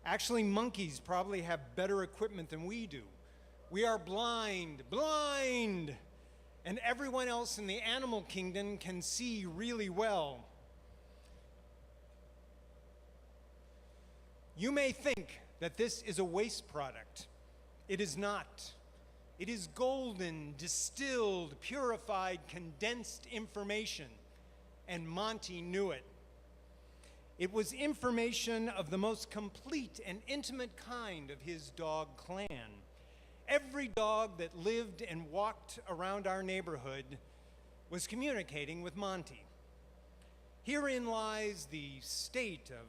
Actually, monkeys probably have better equipment than we do. We are blind, and everyone else in the animal kingdom can see really well. You may think that this is a waste product. It is not. It is golden, distilled, purified, condensed information, and Monty knew it. It was information of the most complete and intimate kind of his dog clan. Every dog that lived and walked around our neighborhood was communicating with Monty. Herein lies the state of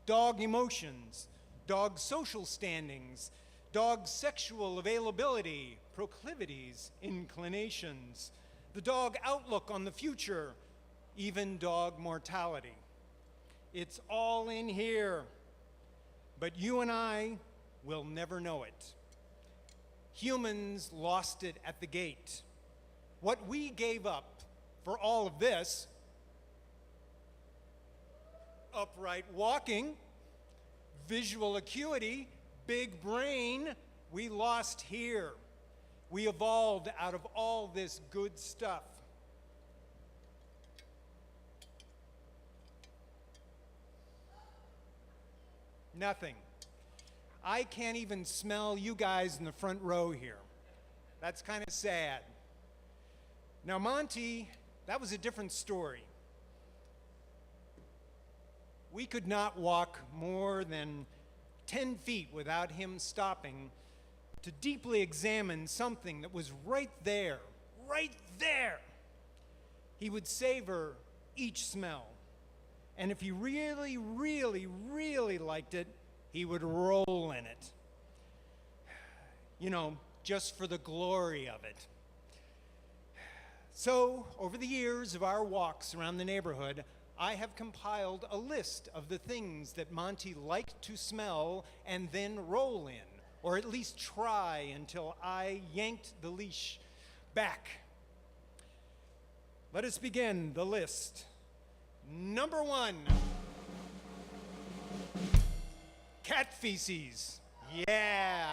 dog emotions, dog social standings, dog sexual availability, proclivities, inclinations, the dog outlook on the future, even dog mortality. It's all in here, but you and I will never know it. Humans lost it at the gate. What we gave up for all of this, upright walking, visual acuity, big brain, we lost here. We evolved out of all this good stuff. Nothing. I can't even smell you guys in the front row here. That's kind of sad. Now, Monty, that was a different story. We could not walk more than 10 feet without him stopping to deeply examine something that was right there, right there. He would savor each smell. And if he really, really, really liked it, he would roll in it. You know, just for the glory of it. So, over the years of our walks around the neighborhood, I have compiled a list of the things that Monty liked to smell and then roll in, or at least try until I yanked the leash back. Let us begin the list. Number 1, cat feces. Yeah.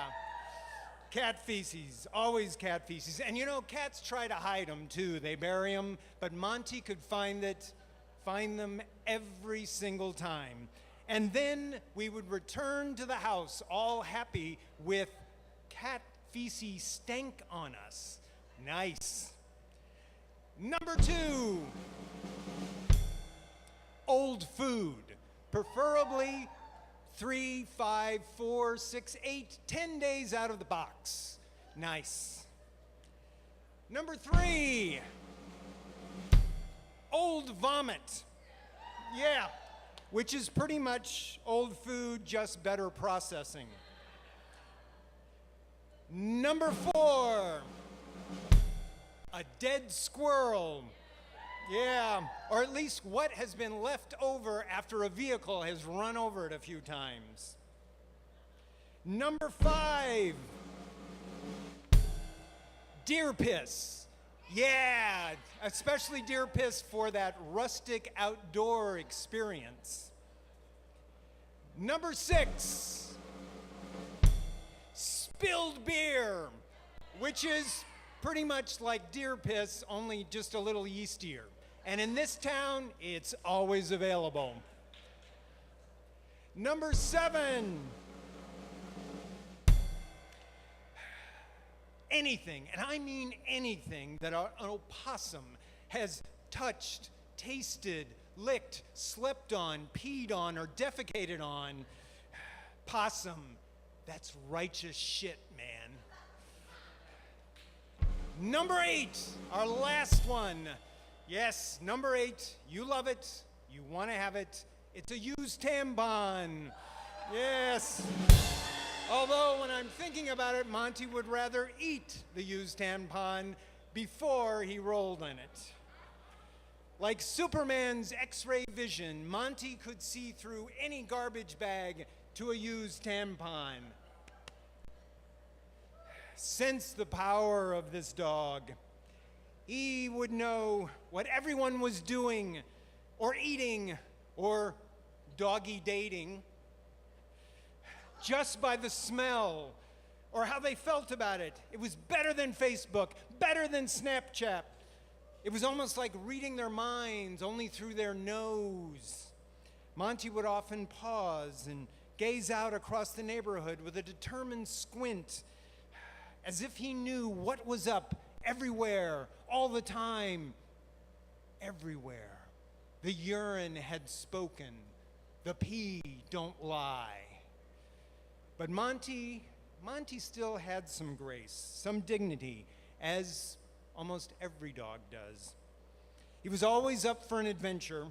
Cat feces, always cat feces. And you know, cats try to hide them too. They bury them, but Monty could find them every single time. And then we would return to the house all happy with cat feces stank on us. Nice. Number 2, old food, preferably 3, 5, 4, 6, 8, 10 days out of the box. Nice. Number 3, old vomit. Yeah, which is pretty much old food, just better processing. Number 4, a dead squirrel. Yeah, or at least what has been left over after a vehicle has run over it a few times. Number 5, deer piss. Yeah, especially deer piss for that rustic outdoor experience. Number 6, spilled beer, which is pretty much like deer piss, only just a little yeastier. And in this town, it's always available. Number 7, anything, and I mean anything, that an opossum has touched, tasted, licked, slept on, peed on, or defecated on. Possum, that's righteous shit, man. Number 8, our last one. Yes, number 8, you love it, you want to have it. It's a used tampon. Yes. Although when I'm thinking about it, Monty would rather eat the used tampon before he rolled in it. Like Superman's X-ray vision, Monty could see through any garbage bag to a used tampon. Sense the power of this dog. He would know what everyone was doing, or eating, or doggy dating, just by the smell, or how they felt about it. It was better than Facebook, better than Snapchat. It was almost like reading their minds, only through their nose. Monty would often pause and gaze out across the neighborhood with a determined squint, as if he knew what was up everywhere, all the time, everywhere. The urine had spoken. The pee don't lie. But Monty still had some grace, some dignity, as almost every dog does. He was always up for an adventure,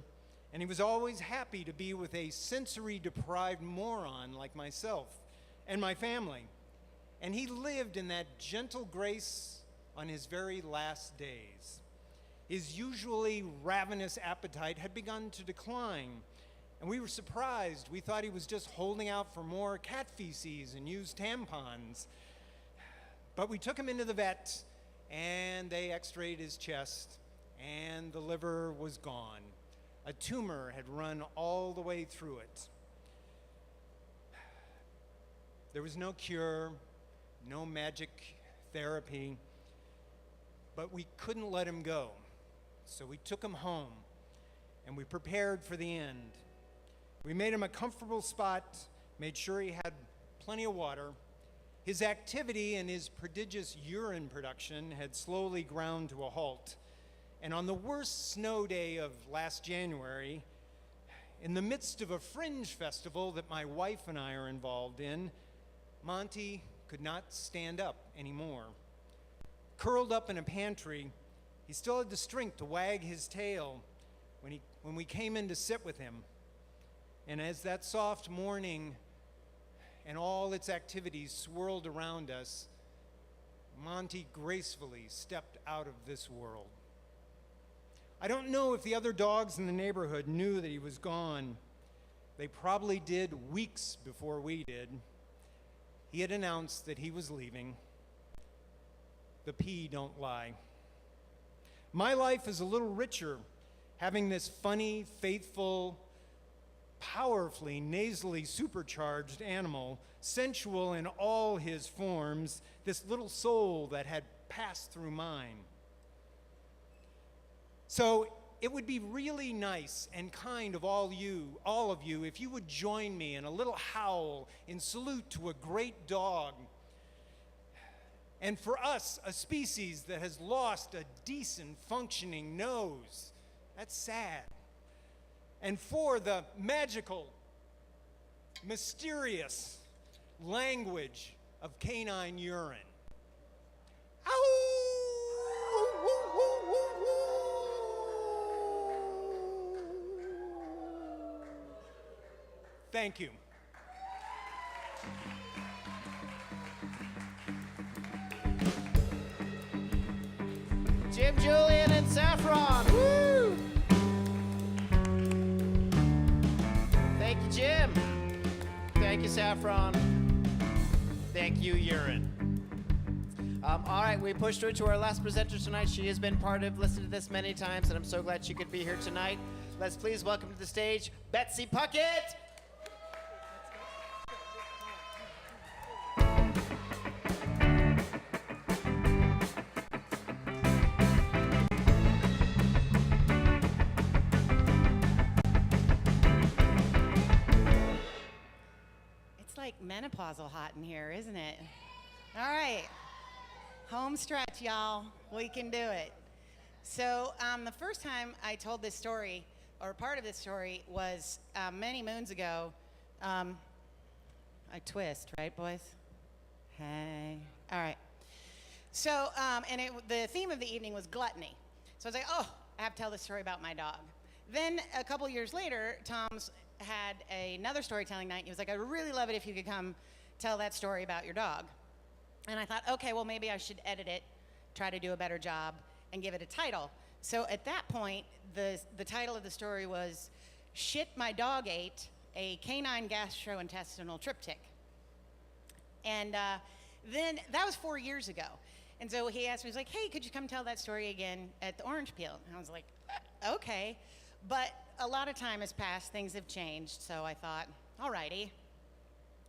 and he was always happy to be with a sensory-deprived moron like myself and my family. And he lived in that gentle grace on his very last days. His usually ravenous appetite had begun to decline, and we were surprised. We thought he was just holding out for more cat feces and used tampons. But we took him into the vet, and they x-rayed his chest, and the liver was gone. A tumor had run all the way through it. There was no cure, no magic therapy, but we couldn't let him go. So we took him home, and we prepared for the end. We made him a comfortable spot, made sure he had plenty of water. His activity and his prodigious urine production had slowly ground to a halt. And on the worst snow day of last January, in the midst of a fringe festival that my wife and I are involved in, Monty could not stand up anymore. Curled up in a pantry, he still had the strength to wag his tail when we came in to sit with him. And as that soft morning and all its activities swirled around us, Monty gracefully stepped out of this world. I don't know if the other dogs in the neighborhood knew that he was gone. They probably did weeks before we did. He had announced that he was leaving. The P don't lie. My life is a little richer, having this funny, faithful, powerfully, nasally supercharged animal, sensual in all his forms, this little soul that had passed through mine. So it would be really nice and kind of all of you, if you would join me in a little howl in salute to a great dog. And for us, a species that has lost a decent functioning nose. That's sad. And for the magical, mysterious language of canine urine. Thank you. Jim, Julian, and Saffron. Woo! Thank you, Jim. Thank you, Saffron. Thank you, Urine. All right, we pushed her to our last presenter tonight. She has been part of Listen to This many times, and I'm so glad she could be here tonight. Let's please welcome to the stage Betsy Puckett. It's like menopausal hot in here, isn't it? All right. Home stretch, y'all. We can do it. So the first time I told this story, or part of this story, was many moons ago. I twist, right, boys? Hey. All right. So, the theme of the evening was gluttony. So I was like, oh, I have to tell this story about my dog. Then a couple years later, Tom's had another storytelling night. He was like, I'd really love it if you could come tell that story about your dog. And I thought, okay, well, maybe I should edit it, try to do a better job, and give it a title. So at that point, the title of the story was Shit My Dog Ate, a Canine Gastrointestinal Triptych. And then that was 4 years ago. And so he asked me, he's like, hey, could you come tell that story again at the Orange Peel? And I was like, okay. But a lot of time has passed, things have changed, so I thought, all righty,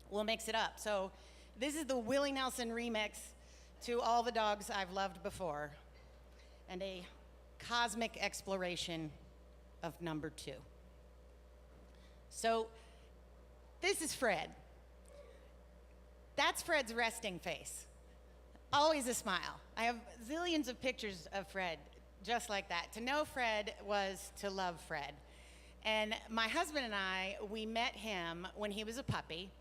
we'll mix it up. So this is the Willie Nelson remix to all the dogs I've loved before, and a cosmic exploration of number 2. So this is Fred. That's Fred's resting face. Always a smile. I have zillions of pictures of Fred just like that. To know Fred was to love Fred. And my husband and I, we met him when he was a puppy.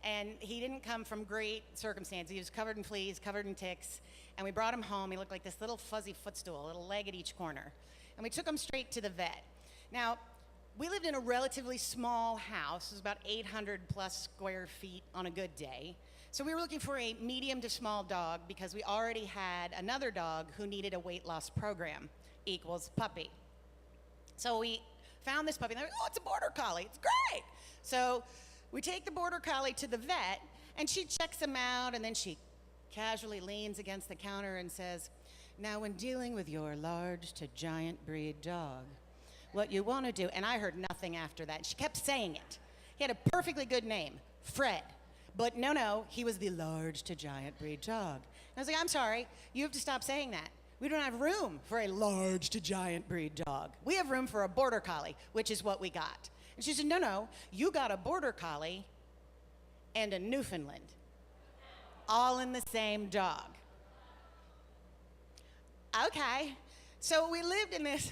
And he didn't come from great circumstances. He was covered in fleas, covered in ticks. And we brought him home. He looked like this little fuzzy footstool, a little leg at each corner. And we took him straight to the vet. Now, we lived in a relatively small house. It was about 800 plus square feet on a good day. So we were looking for a medium to small dog because we already had another dog who needed a weight loss program, equals puppy. So we found this puppy, and they're like, oh, it's a border collie, it's great. So we take the border collie to the vet, and she checks him out, and then she casually leans against the counter and says, now when dealing with your large to giant breed dog, what you want to do, and I heard nothing after that. She kept saying it. He had a perfectly good name, Fred. But no, he was the large to giant breed dog. And I was like, I'm sorry, you have to stop saying that. We don't have room for a large to giant breed dog. We have room for a border collie, which is what we got. And she said, no, you got a border collie and a Newfoundland, all in the same dog. Okay, so we lived in this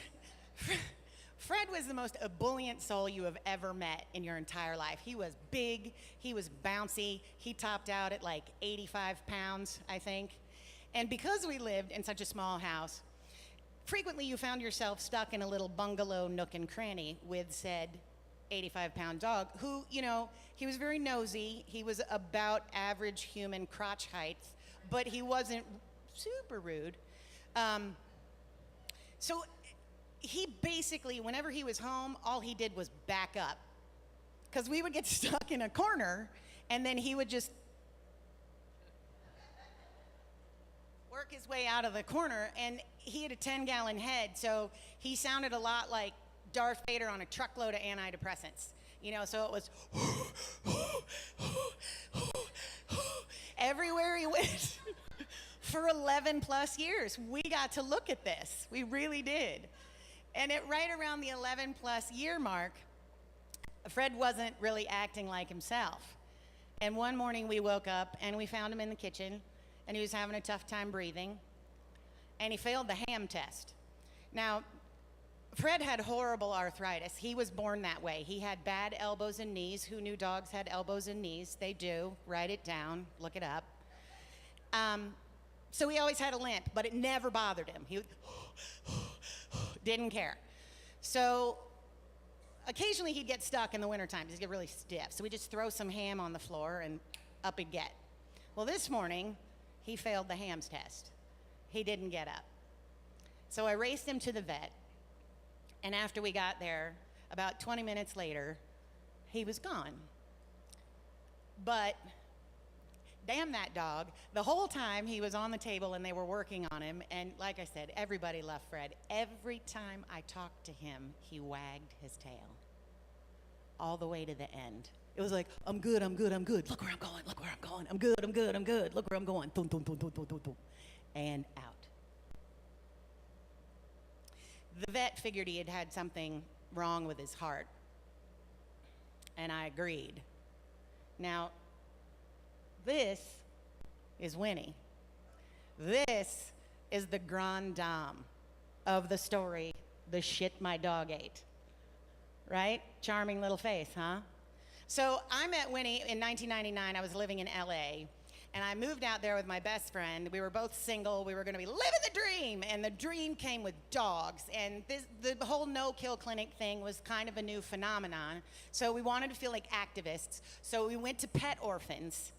Fred was the most ebullient soul you have ever met in your entire life. He was big, he was bouncy, he topped out at like 85 pounds, I think. And because we lived in such a small house, frequently you found yourself stuck in a little bungalow nook and cranny with said 85-pound dog who, you know, he was very nosy. He was about average human crotch height, but he wasn't super rude. So he basically, whenever he was home, all he did was back up. Because we would get stuck in a corner, and then he would just work his way out of the corner, and he had a 10-gallon head, so he sounded a lot like Darth Vader on a truckload of antidepressants. You know, so it was everywhere he went. For 11 plus years, we got to look at this. We really did. And at right around the 11 plus year mark, Fred wasn't really acting like himself. And one morning we woke up and we found him in the kitchen, and he was having a tough time breathing, and he failed the ham test. Now, Fred had horrible arthritis. He was born that way. He had bad elbows and knees. Who knew dogs had elbows and knees? They do. Write it down. Look it up. So he always had a limp, but it never bothered him. He didn't care. So occasionally he'd get stuck in the wintertime. He'd get really stiff. So we'd just throw some ham on the floor and up he'd get. Well, this morning, he failed the hams test. He didn't get up. So I raced him to the vet. And after we got there, about 20 minutes later, he was gone. But damn that dog. The whole time he was on the table and they were working on him, and like I said, everybody loved Fred. Every time I talked to him, he wagged his tail all the way to the end. It was like, I'm good, I'm good, I'm good. Look where I'm going, look where I'm going. I'm good, I'm good, I'm good. Look where I'm going. Dun, dun, dun, dun, dun, dun, dun. And out. The vet figured he had had something wrong with his heart, and I agreed. Now, this is Winnie. This is the grande dame of the story, The Shit My Dog Ate. Right? Charming little face, huh? So I met Winnie in 1999. I was living in LA, and I moved out there with my best friend. We were both single. We were going to be living the dream, and the dream came with dogs. And the whole no-kill clinic thing was kind of a new phenomenon. So we wanted to feel like activists. So we went to pet orphans.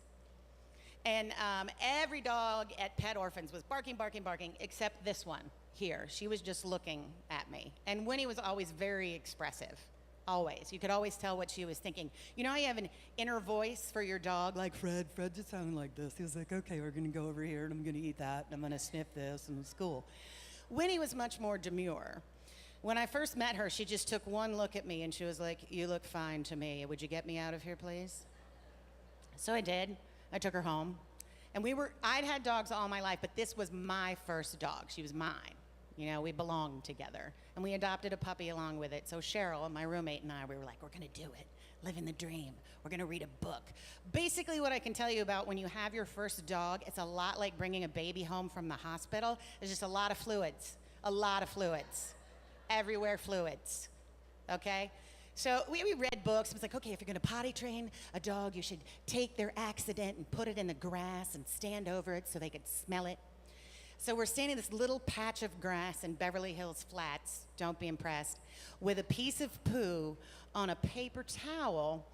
And every dog at pet orphans was barking, barking, barking, except this one here. She was just looking at me. And Winnie was always very expressive. Always. You could always tell what she was thinking. You know how you have an inner voice for your dog? Like Fred just sounded like this. He was like, okay, we're going to go over here, and I'm going to eat that, and I'm going to sniff this, and it's cool. Winnie was much more demure. When I first met her, she just took one look at me, and she was like, you look fine to me. Would you get me out of here, please? So I did. I took her home. And I'd had dogs all my life, but this was my first dog. She was mine. You know, we belonged together. And we adopted a puppy along with it. So Cheryl, my roommate, and I, we were like, we're going to do it. Living the dream. We're going to read a book. Basically, what I can tell you about when you have your first dog, it's a lot like bringing a baby home from the hospital. There's just a lot of fluids. A lot of fluids. Everywhere fluids. Okay? So we read books. It was like, okay, if you're going to potty train a dog, you should take their accident and put it in the grass and stand over it so they could smell it. So we're standing in this little patch of grass in Beverly Hills Flats, don't be impressed, with a piece of poo on a paper towel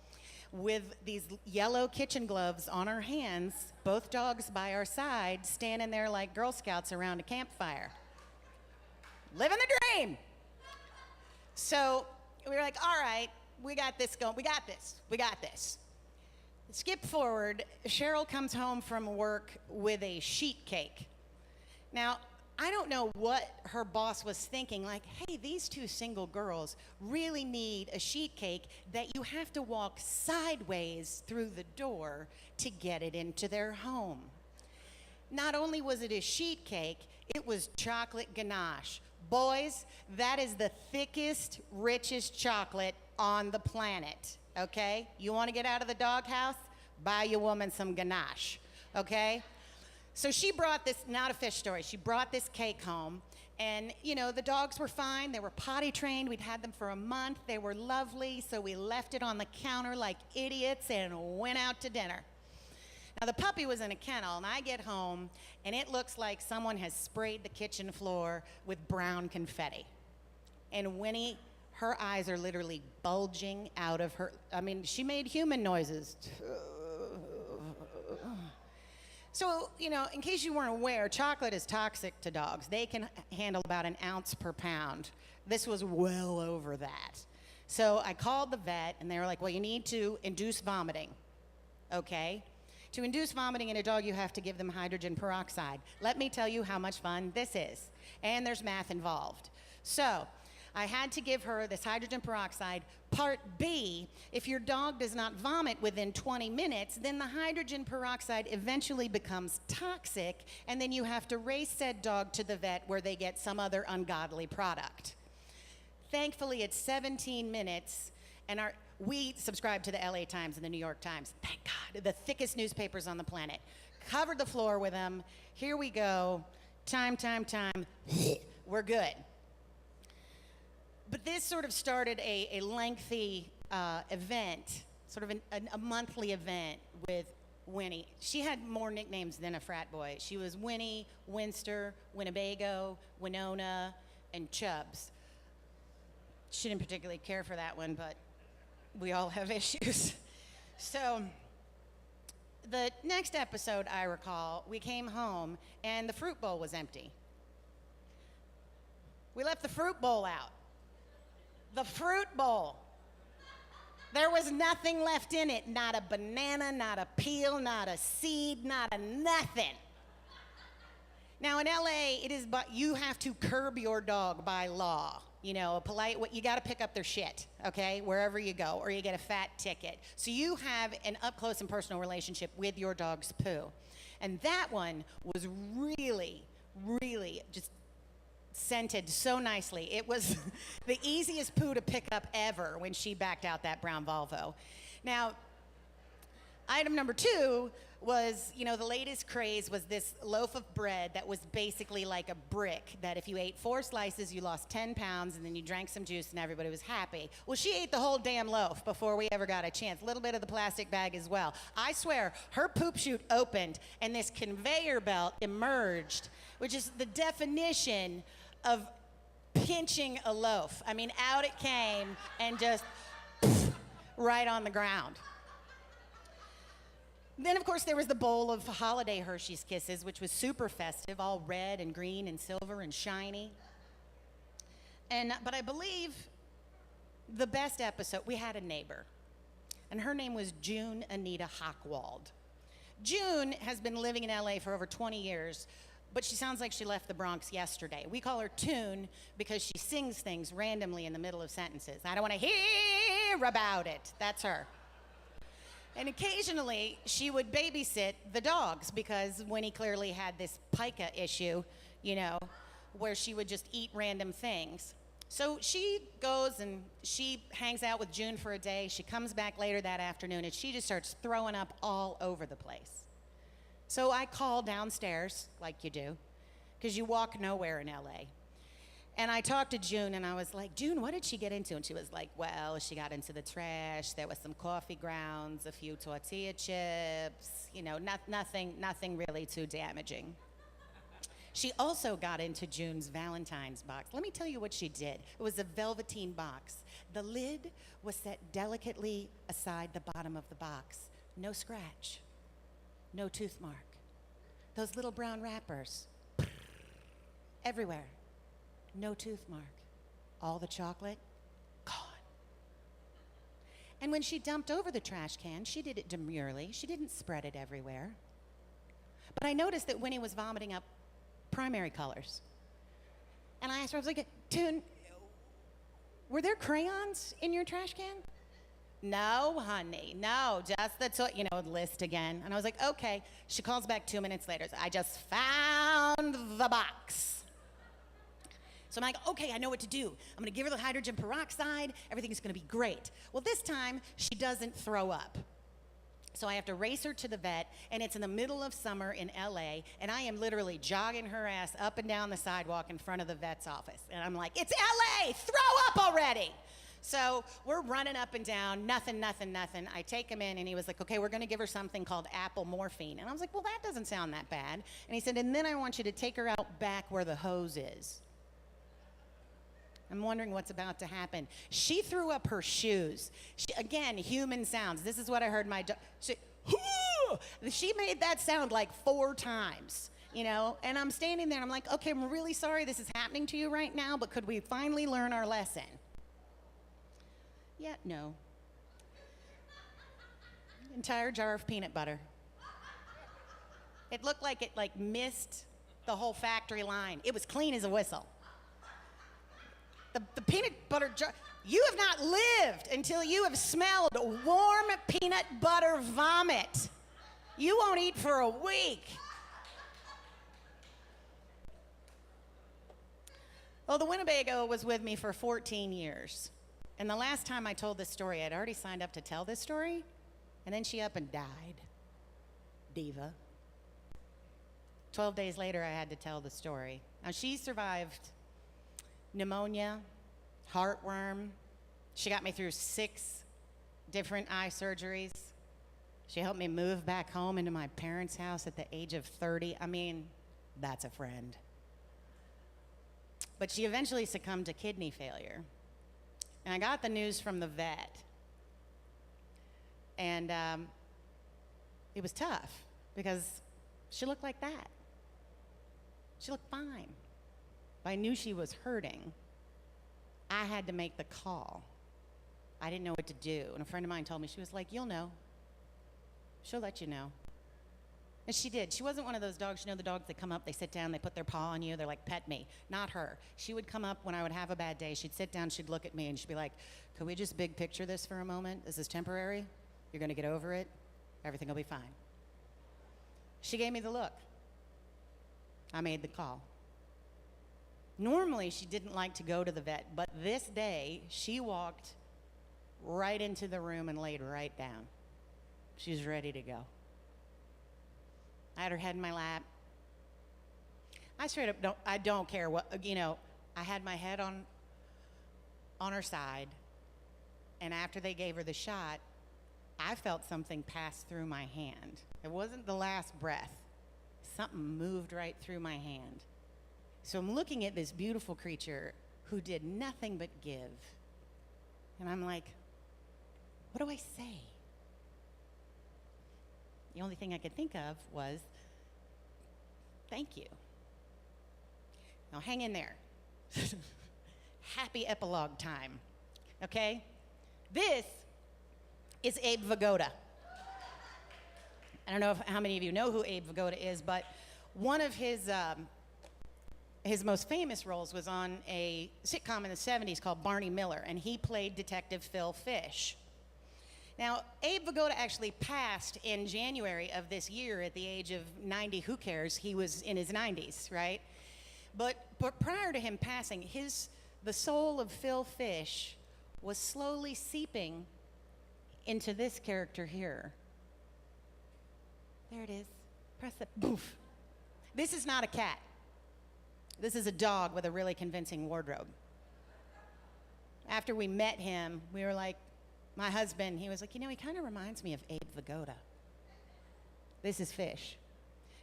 with these yellow kitchen gloves on our hands, both dogs by our side, standing there like Girl Scouts around a campfire. Living the dream! So we were like, all right, we got this going. We got this. Skip forward, Cheryl comes home from work with a sheet cake. Now, I don't know what her boss was thinking, like, hey, these two single girls really need a sheet cake that you have to walk sideways through the door to get it into their home. Not only was it a sheet cake, it was chocolate ganache. Boys, that is the thickest, richest chocolate on the planet, okay? You want to get out of the doghouse? Buy your woman some ganache, okay? So she brought this, not a fish story, she brought this cake home, And, you know, the dogs were fine. They were potty trained. We'd had them for a month. They were lovely. So we left it on the counter like idiots and went out to dinner. Now, the puppy was in a kennel, and I get home, and it looks like someone has sprayed the kitchen floor with brown confetti. And Winnie, her eyes are literally bulging out of her. I mean, she made human noises. So, you know, in case you weren't aware, chocolate is toxic to dogs. They can handle about an ounce per pound. This was well over that. So I called the vet, and they were like, well, you need to induce vomiting, okay? To induce vomiting in a dog, you have to give them hydrogen peroxide. Let me tell you how much fun this is. And there's math involved. So I had to give her this hydrogen peroxide. Part B, if your dog does not vomit within 20 minutes, then the hydrogen peroxide eventually becomes toxic, and then you have to race said dog to the vet where they get some other ungodly product. Thankfully, it's 17 minutes, and we subscribe to the LA Times and the New York Times. Thank God, the thickest newspapers on the planet. Covered the floor with them. Here we go. Time. We're good. But this sort of started a lengthy event, sort of a monthly event with Winnie. She had more nicknames than a frat boy. She was Winnie, Winster, Winnebago, Winona, and Chubbs. She didn't particularly care for that one, but we all have issues. So the next episode, I recall, we came home and the fruit bowl was empty. We left the fruit bowl out. The fruit bowl. There was nothing left in it. Not a banana, not a peel, not a seed, not a nothing. Now in LA, you have to curb your dog by law. You know, you got to pick up their shit, okay, wherever you go, or you get a fat ticket. So you have an up close and personal relationship with your dog's poo. And that one was really, really just scented so nicely. It was the easiest poo to pick up ever when she backed out that brown Volvo. Now, item number 2 was, you know, the latest craze was this loaf of bread that was basically like a brick, that if you ate 4 slices, you lost 10 pounds, and then you drank some juice and everybody was happy. Well, she ate the whole damn loaf before we ever got a chance. A little bit of the plastic bag as well. I swear, her poop chute opened and this conveyor belt emerged, which is the definition of pinching a loaf. I mean, out it came and just right on the ground. Then, of course, there was the bowl of holiday Hershey's Kisses, which was super festive, all red and green and silver and shiny. But I believe the best episode, we had a neighbor, and her name was June Anita Hockwald. June has been living in LA for over 20 years, but she sounds like she left the Bronx yesterday. We call her Tune because she sings things randomly in the middle of sentences. I don't want to hear about it. That's her. And occasionally, she would babysit the dogs because Winnie clearly had this pica issue, you know, where she would just eat random things. So she goes and she hangs out with June for a day. She comes back later that afternoon and she just starts throwing up all over the place. So I call downstairs, like you do, because you walk nowhere in LA. And I talked to June, and I was like, June, what did she get into? And she was like, well, she got into the trash. There was some coffee grounds, a few tortilla chips, you know, nothing really too damaging. She also got into June's Valentine's box. Let me tell you what she did. It was a velveteen box. The lid was set delicately aside the bottom of the box. No scratch, no tooth mark. Those little brown wrappers, everywhere. No tooth mark. All the chocolate, gone. And when she dumped over the trash can, she did it demurely. She didn't spread it everywhere. But I noticed that Winnie was vomiting up primary colors. And I asked her, I was like, Tune, were there crayons in your trash can? No, honey, no, just the list again. And I was like, okay. She calls back 2 minutes later. I just found the box. So I'm like, okay, I know what to do. I'm gonna give her the hydrogen peroxide. Everything's gonna be great. Well, this time, she doesn't throw up. So I have to race her to the vet, and it's in the middle of summer in LA, and I am literally jogging her ass up and down the sidewalk in front of the vet's office. And I'm like, it's LA, throw up already. So we're running up and down, nothing. I take him in, and he was like, okay, we're gonna give her something called apple morphine. And I was like, well, that doesn't sound that bad. And he said, and then I want you to take her out back where the hose is. I'm wondering what's about to happen. She threw up her shoes. Again, human sounds. This is what I heard my dog. She made that sound like 4 times, you know? And I'm standing there, and I'm like, okay, I'm really sorry this is happening to you right now, but could we finally learn our lesson? Yeah, no. Entire jar of peanut butter. It looked like it missed the whole factory line. It was clean as a whistle. The peanut butter jar, you have not lived until you have smelled warm peanut butter vomit. You won't eat for a week. Well, the Winnebago was with me for 14 years. And the last time I told this story, I'd already signed up to tell this story, and then she up and died. Diva. 12 days later, I had to tell the story. Now, she survived pneumonia, heartworm. She got me through 6 different eye surgeries. She helped me move back home into my parents' house at the age of 30. I mean, that's a friend. But she eventually succumbed to kidney failure. And I got the news from the vet. And it was tough because she looked like that. She looked fine. But I knew she was hurting. I had to make the call. I didn't know what to do. And a friend of mine told me, she was like, you'll know. She'll let you know. And she did. She wasn't one of those dogs, you know, the dogs that come up, they sit down, they put their paw on you, they're like, pet me. Not her. She would come up when I would have a bad day. She'd sit down, she'd look at me, and she'd be like, could we just big picture this for a moment? This is temporary. You're going to get over it. Everything will be fine. She gave me the look. I made the call. Normally, she didn't like to go to the vet, but this day, she walked right into the room and laid right down. She was ready to go. I had her head in my lap. I straight up I don't care what, you know, I had my head on her side, and after they gave her the shot, I felt something pass through my hand. It wasn't the last breath. Something moved right through my hand. So I'm looking at this beautiful creature who did nothing but give. And I'm like, what do I say? The only thing I could think of was, thank you. Now hang in there. Happy epilogue time, okay? This is Abe Vigoda. I don't know how many of you know who Abe Vigoda is, but one of his most famous roles was on a sitcom in the 70s called Barney Miller, and he played Detective Phil Fish. Now, Abe Vigoda actually passed in January of this year at the age of 90. Who cares? He was in his 90s, right? But prior to him passing, the soul of Phil Fish was slowly seeping into this character here. There it is. Press it. Boof. This is not a cat. This is a dog with a really convincing wardrobe. After we met him, we were like, my husband, he was like, you know, he kind of reminds me of Abe Vigoda. This is Fish.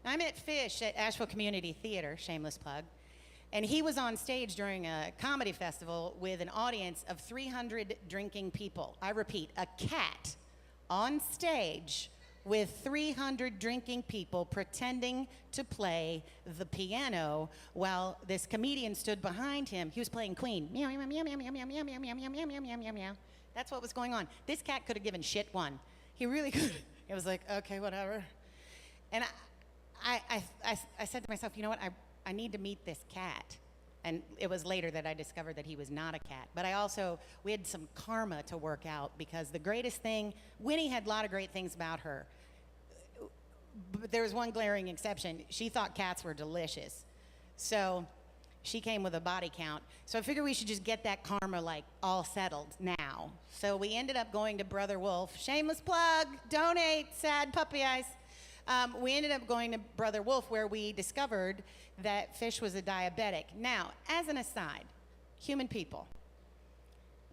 Now, I met Fish at Asheville Community Theater, shameless plug, and he was on stage during a comedy festival with an audience of 300 drinking people. I repeat, a cat on stage with 300 drinking people pretending to play the piano while this comedian stood behind him. He was playing Queen. Meow, meow, meow, meow, meow, meow, meow, meow, meow, meow, meow, meow, meow, meow. That's what was going on. This cat could have given shit one. He really could. It was like, okay, whatever. And I said to myself, you know what? I need to meet this cat. And it was later that I discovered that he was not a cat. But we had some karma to work out, because the greatest thing, Winnie had a lot of great things about her. But there was one glaring exception. She thought cats were delicious. So she came with a body count. So I figured we should just get that karma like all settled now. So we ended up going to Brother Wolf. Shameless plug, donate, sad puppy eyes. We ended up going to Brother Wolf where we discovered that Fish was a diabetic. Now, as an aside, human people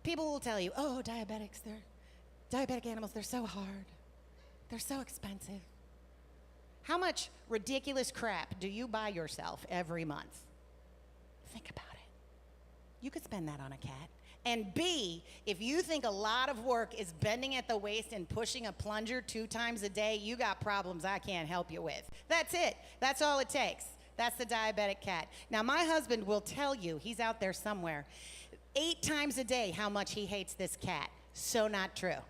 will tell you, oh, diabetic animals, they're so hard. They're so expensive. How much ridiculous crap do you buy yourself every month? Think about it. You could spend that on a cat. And B, if you think a lot of work is bending at the waist and pushing a plunger 2 times a day, you got problems I can't help you with. That's it. That's all it takes. That's the diabetic cat. Now, my husband will tell you, he's out there somewhere, 8 times a day how much he hates this cat. So not true.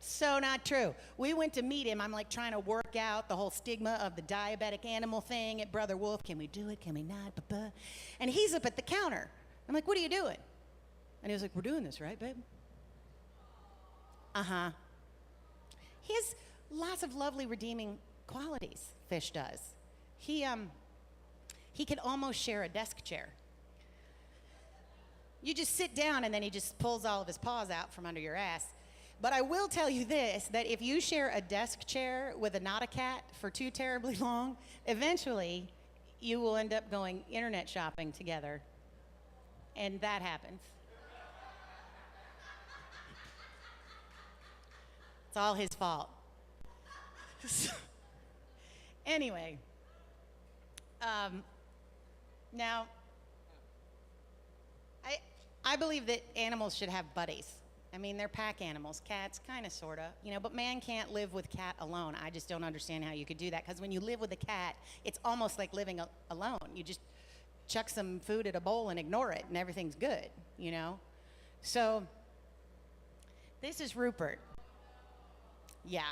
So not true. We went to meet him. I'm like trying to work out the whole stigma of the diabetic animal thing at Brother Wolf. Can we do it? Can we not? Ba-ba. And he's up at the counter. I'm like, what are you doing? And he was like, we're doing this, right, babe? Uh-huh. He has lots of lovely redeeming qualities, Fish does. He can almost share a desk chair. You just sit down and then he just pulls all of his paws out from under your ass. But I will tell you this, that if you share a desk chair with a not a cat for too terribly long, eventually you will end up going internet shopping together. And that happens. It's all his fault. Anyway, now, I believe that animals should have buddies. I mean, they're pack animals. Cats, kind of, sort of, but man can't live with cat alone. I just don't understand how you could do that, because when you live with a cat, it's almost like living alone. You just chuck some food at a bowl and ignore it, and everything's good, So, this is Rupert. Yeah.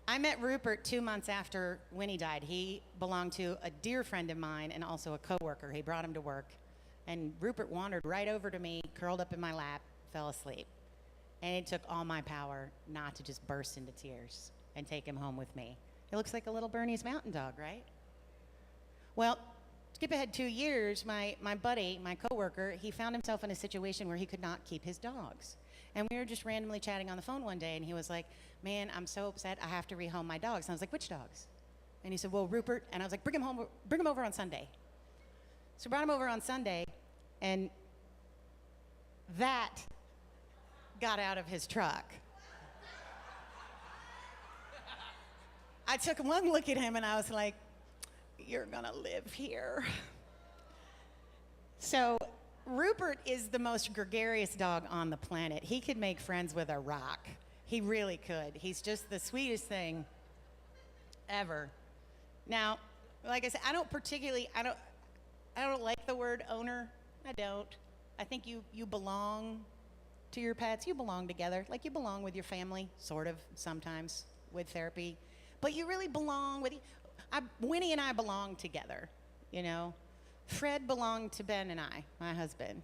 I met Rupert 2 months after Winnie died. He belonged to a dear friend of mine and also a coworker. He brought him to work. And Rupert wandered right over to me, curled up in my lap, fell asleep. And it took all my power not to just burst into tears and take him home with me. It looks like a little Bernese Mountain Dog, right? Well, skip ahead 2 years, my buddy, my coworker, he found himself in a situation where he could not keep his dogs. And we were just randomly chatting on the phone one day, and he was like, man, I'm so upset, I have to rehome my dogs. And I was like, which dogs? And he said, well, Rupert. And I was like, bring him over on Sunday. So we brought him over on Sunday, and that got out of his truck. I took one look at him, and I was like, you're gonna live here. So Rupert is the most gregarious dog on the planet. He could make friends with a rock. He really could. He's just the sweetest thing ever. Now, like I said, I don't like the word owner. I don't. I think you belong to your pets. You belong together. Like you belong with your family, sort of, sometimes, with therapy. But you really belong with... Winnie and I belong together, Fred belonged to Ben and I, my husband.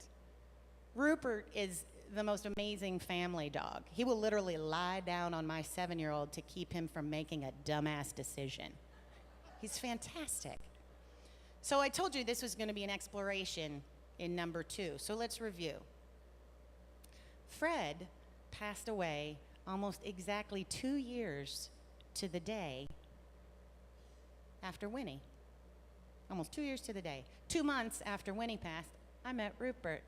Rupert is the most amazing family dog. He will literally lie down on my 7-year-old to keep him from making a dumbass decision. He's fantastic. So I told you this was going to be an exploration in number 2. So let's review. Fred passed away almost exactly 2 years to the day after Winnie. Almost 2 years to the day. 2 months after Winnie passed, I met Rupert.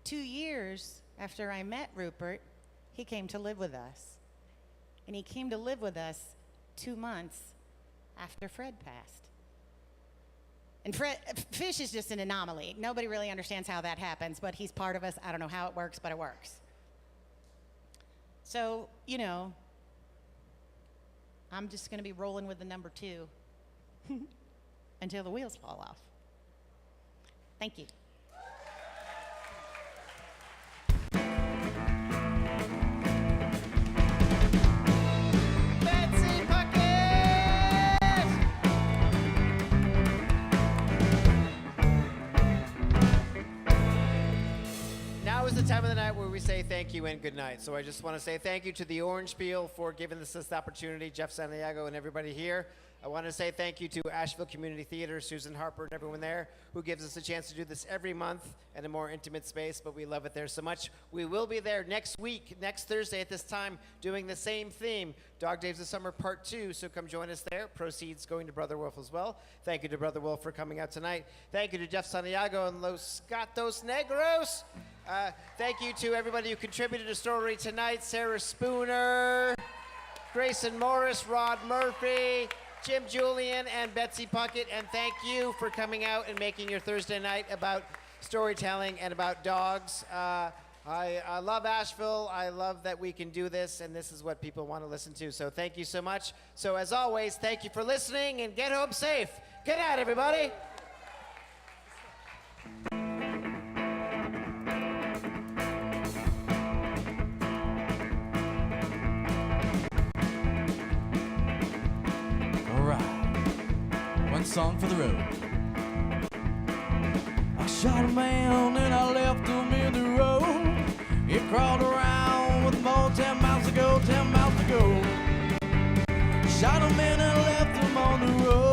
2 years after I met Rupert, he came to live with us. And he came to live with us 2 months after Fred passed. And Fish is just an anomaly. Nobody really understands how that happens, but he's part of us. I don't know how it works, but it works. So, I'm just going to be rolling with the number 2 until the wheels fall off. Thank you. Betsy Puckett! Now is the time of the night where we say thank you and good night. So I just want to say thank you to the Orange Peel for giving us this opportunity, Jeff Santiago and everybody here. I want to say thank you to Asheville Community Theater, Susan Harper, and everyone there who gives us a chance to do this every month in a more intimate space, but we love it there so much. We will be there next week, next Thursday at this time, doing the same theme, Dog Days of Summer Part 2, so come join us there. Proceeds going to Brother Wolf as well. Thank you to Brother Wolf for coming out tonight. Thank you to Jeff Santiago and Los Gatos Negros. Thank you to everybody who contributed to Story tonight, Sarah Spooner, Grayson Morris, Rod Murphy, Jim Julian, and Betsy Puckett, and thank you for coming out and making your Thursday night about storytelling and about dogs. I love Asheville. I love that we can do this, and this is what people want to listen to. So thank you so much. So as always, thank you for listening, and get home safe. Good night, everybody. One song for the road. I shot a man and I left him in the road. He crawled around with more 10 miles to go, 10 miles to go. Shot a man and left him on the road.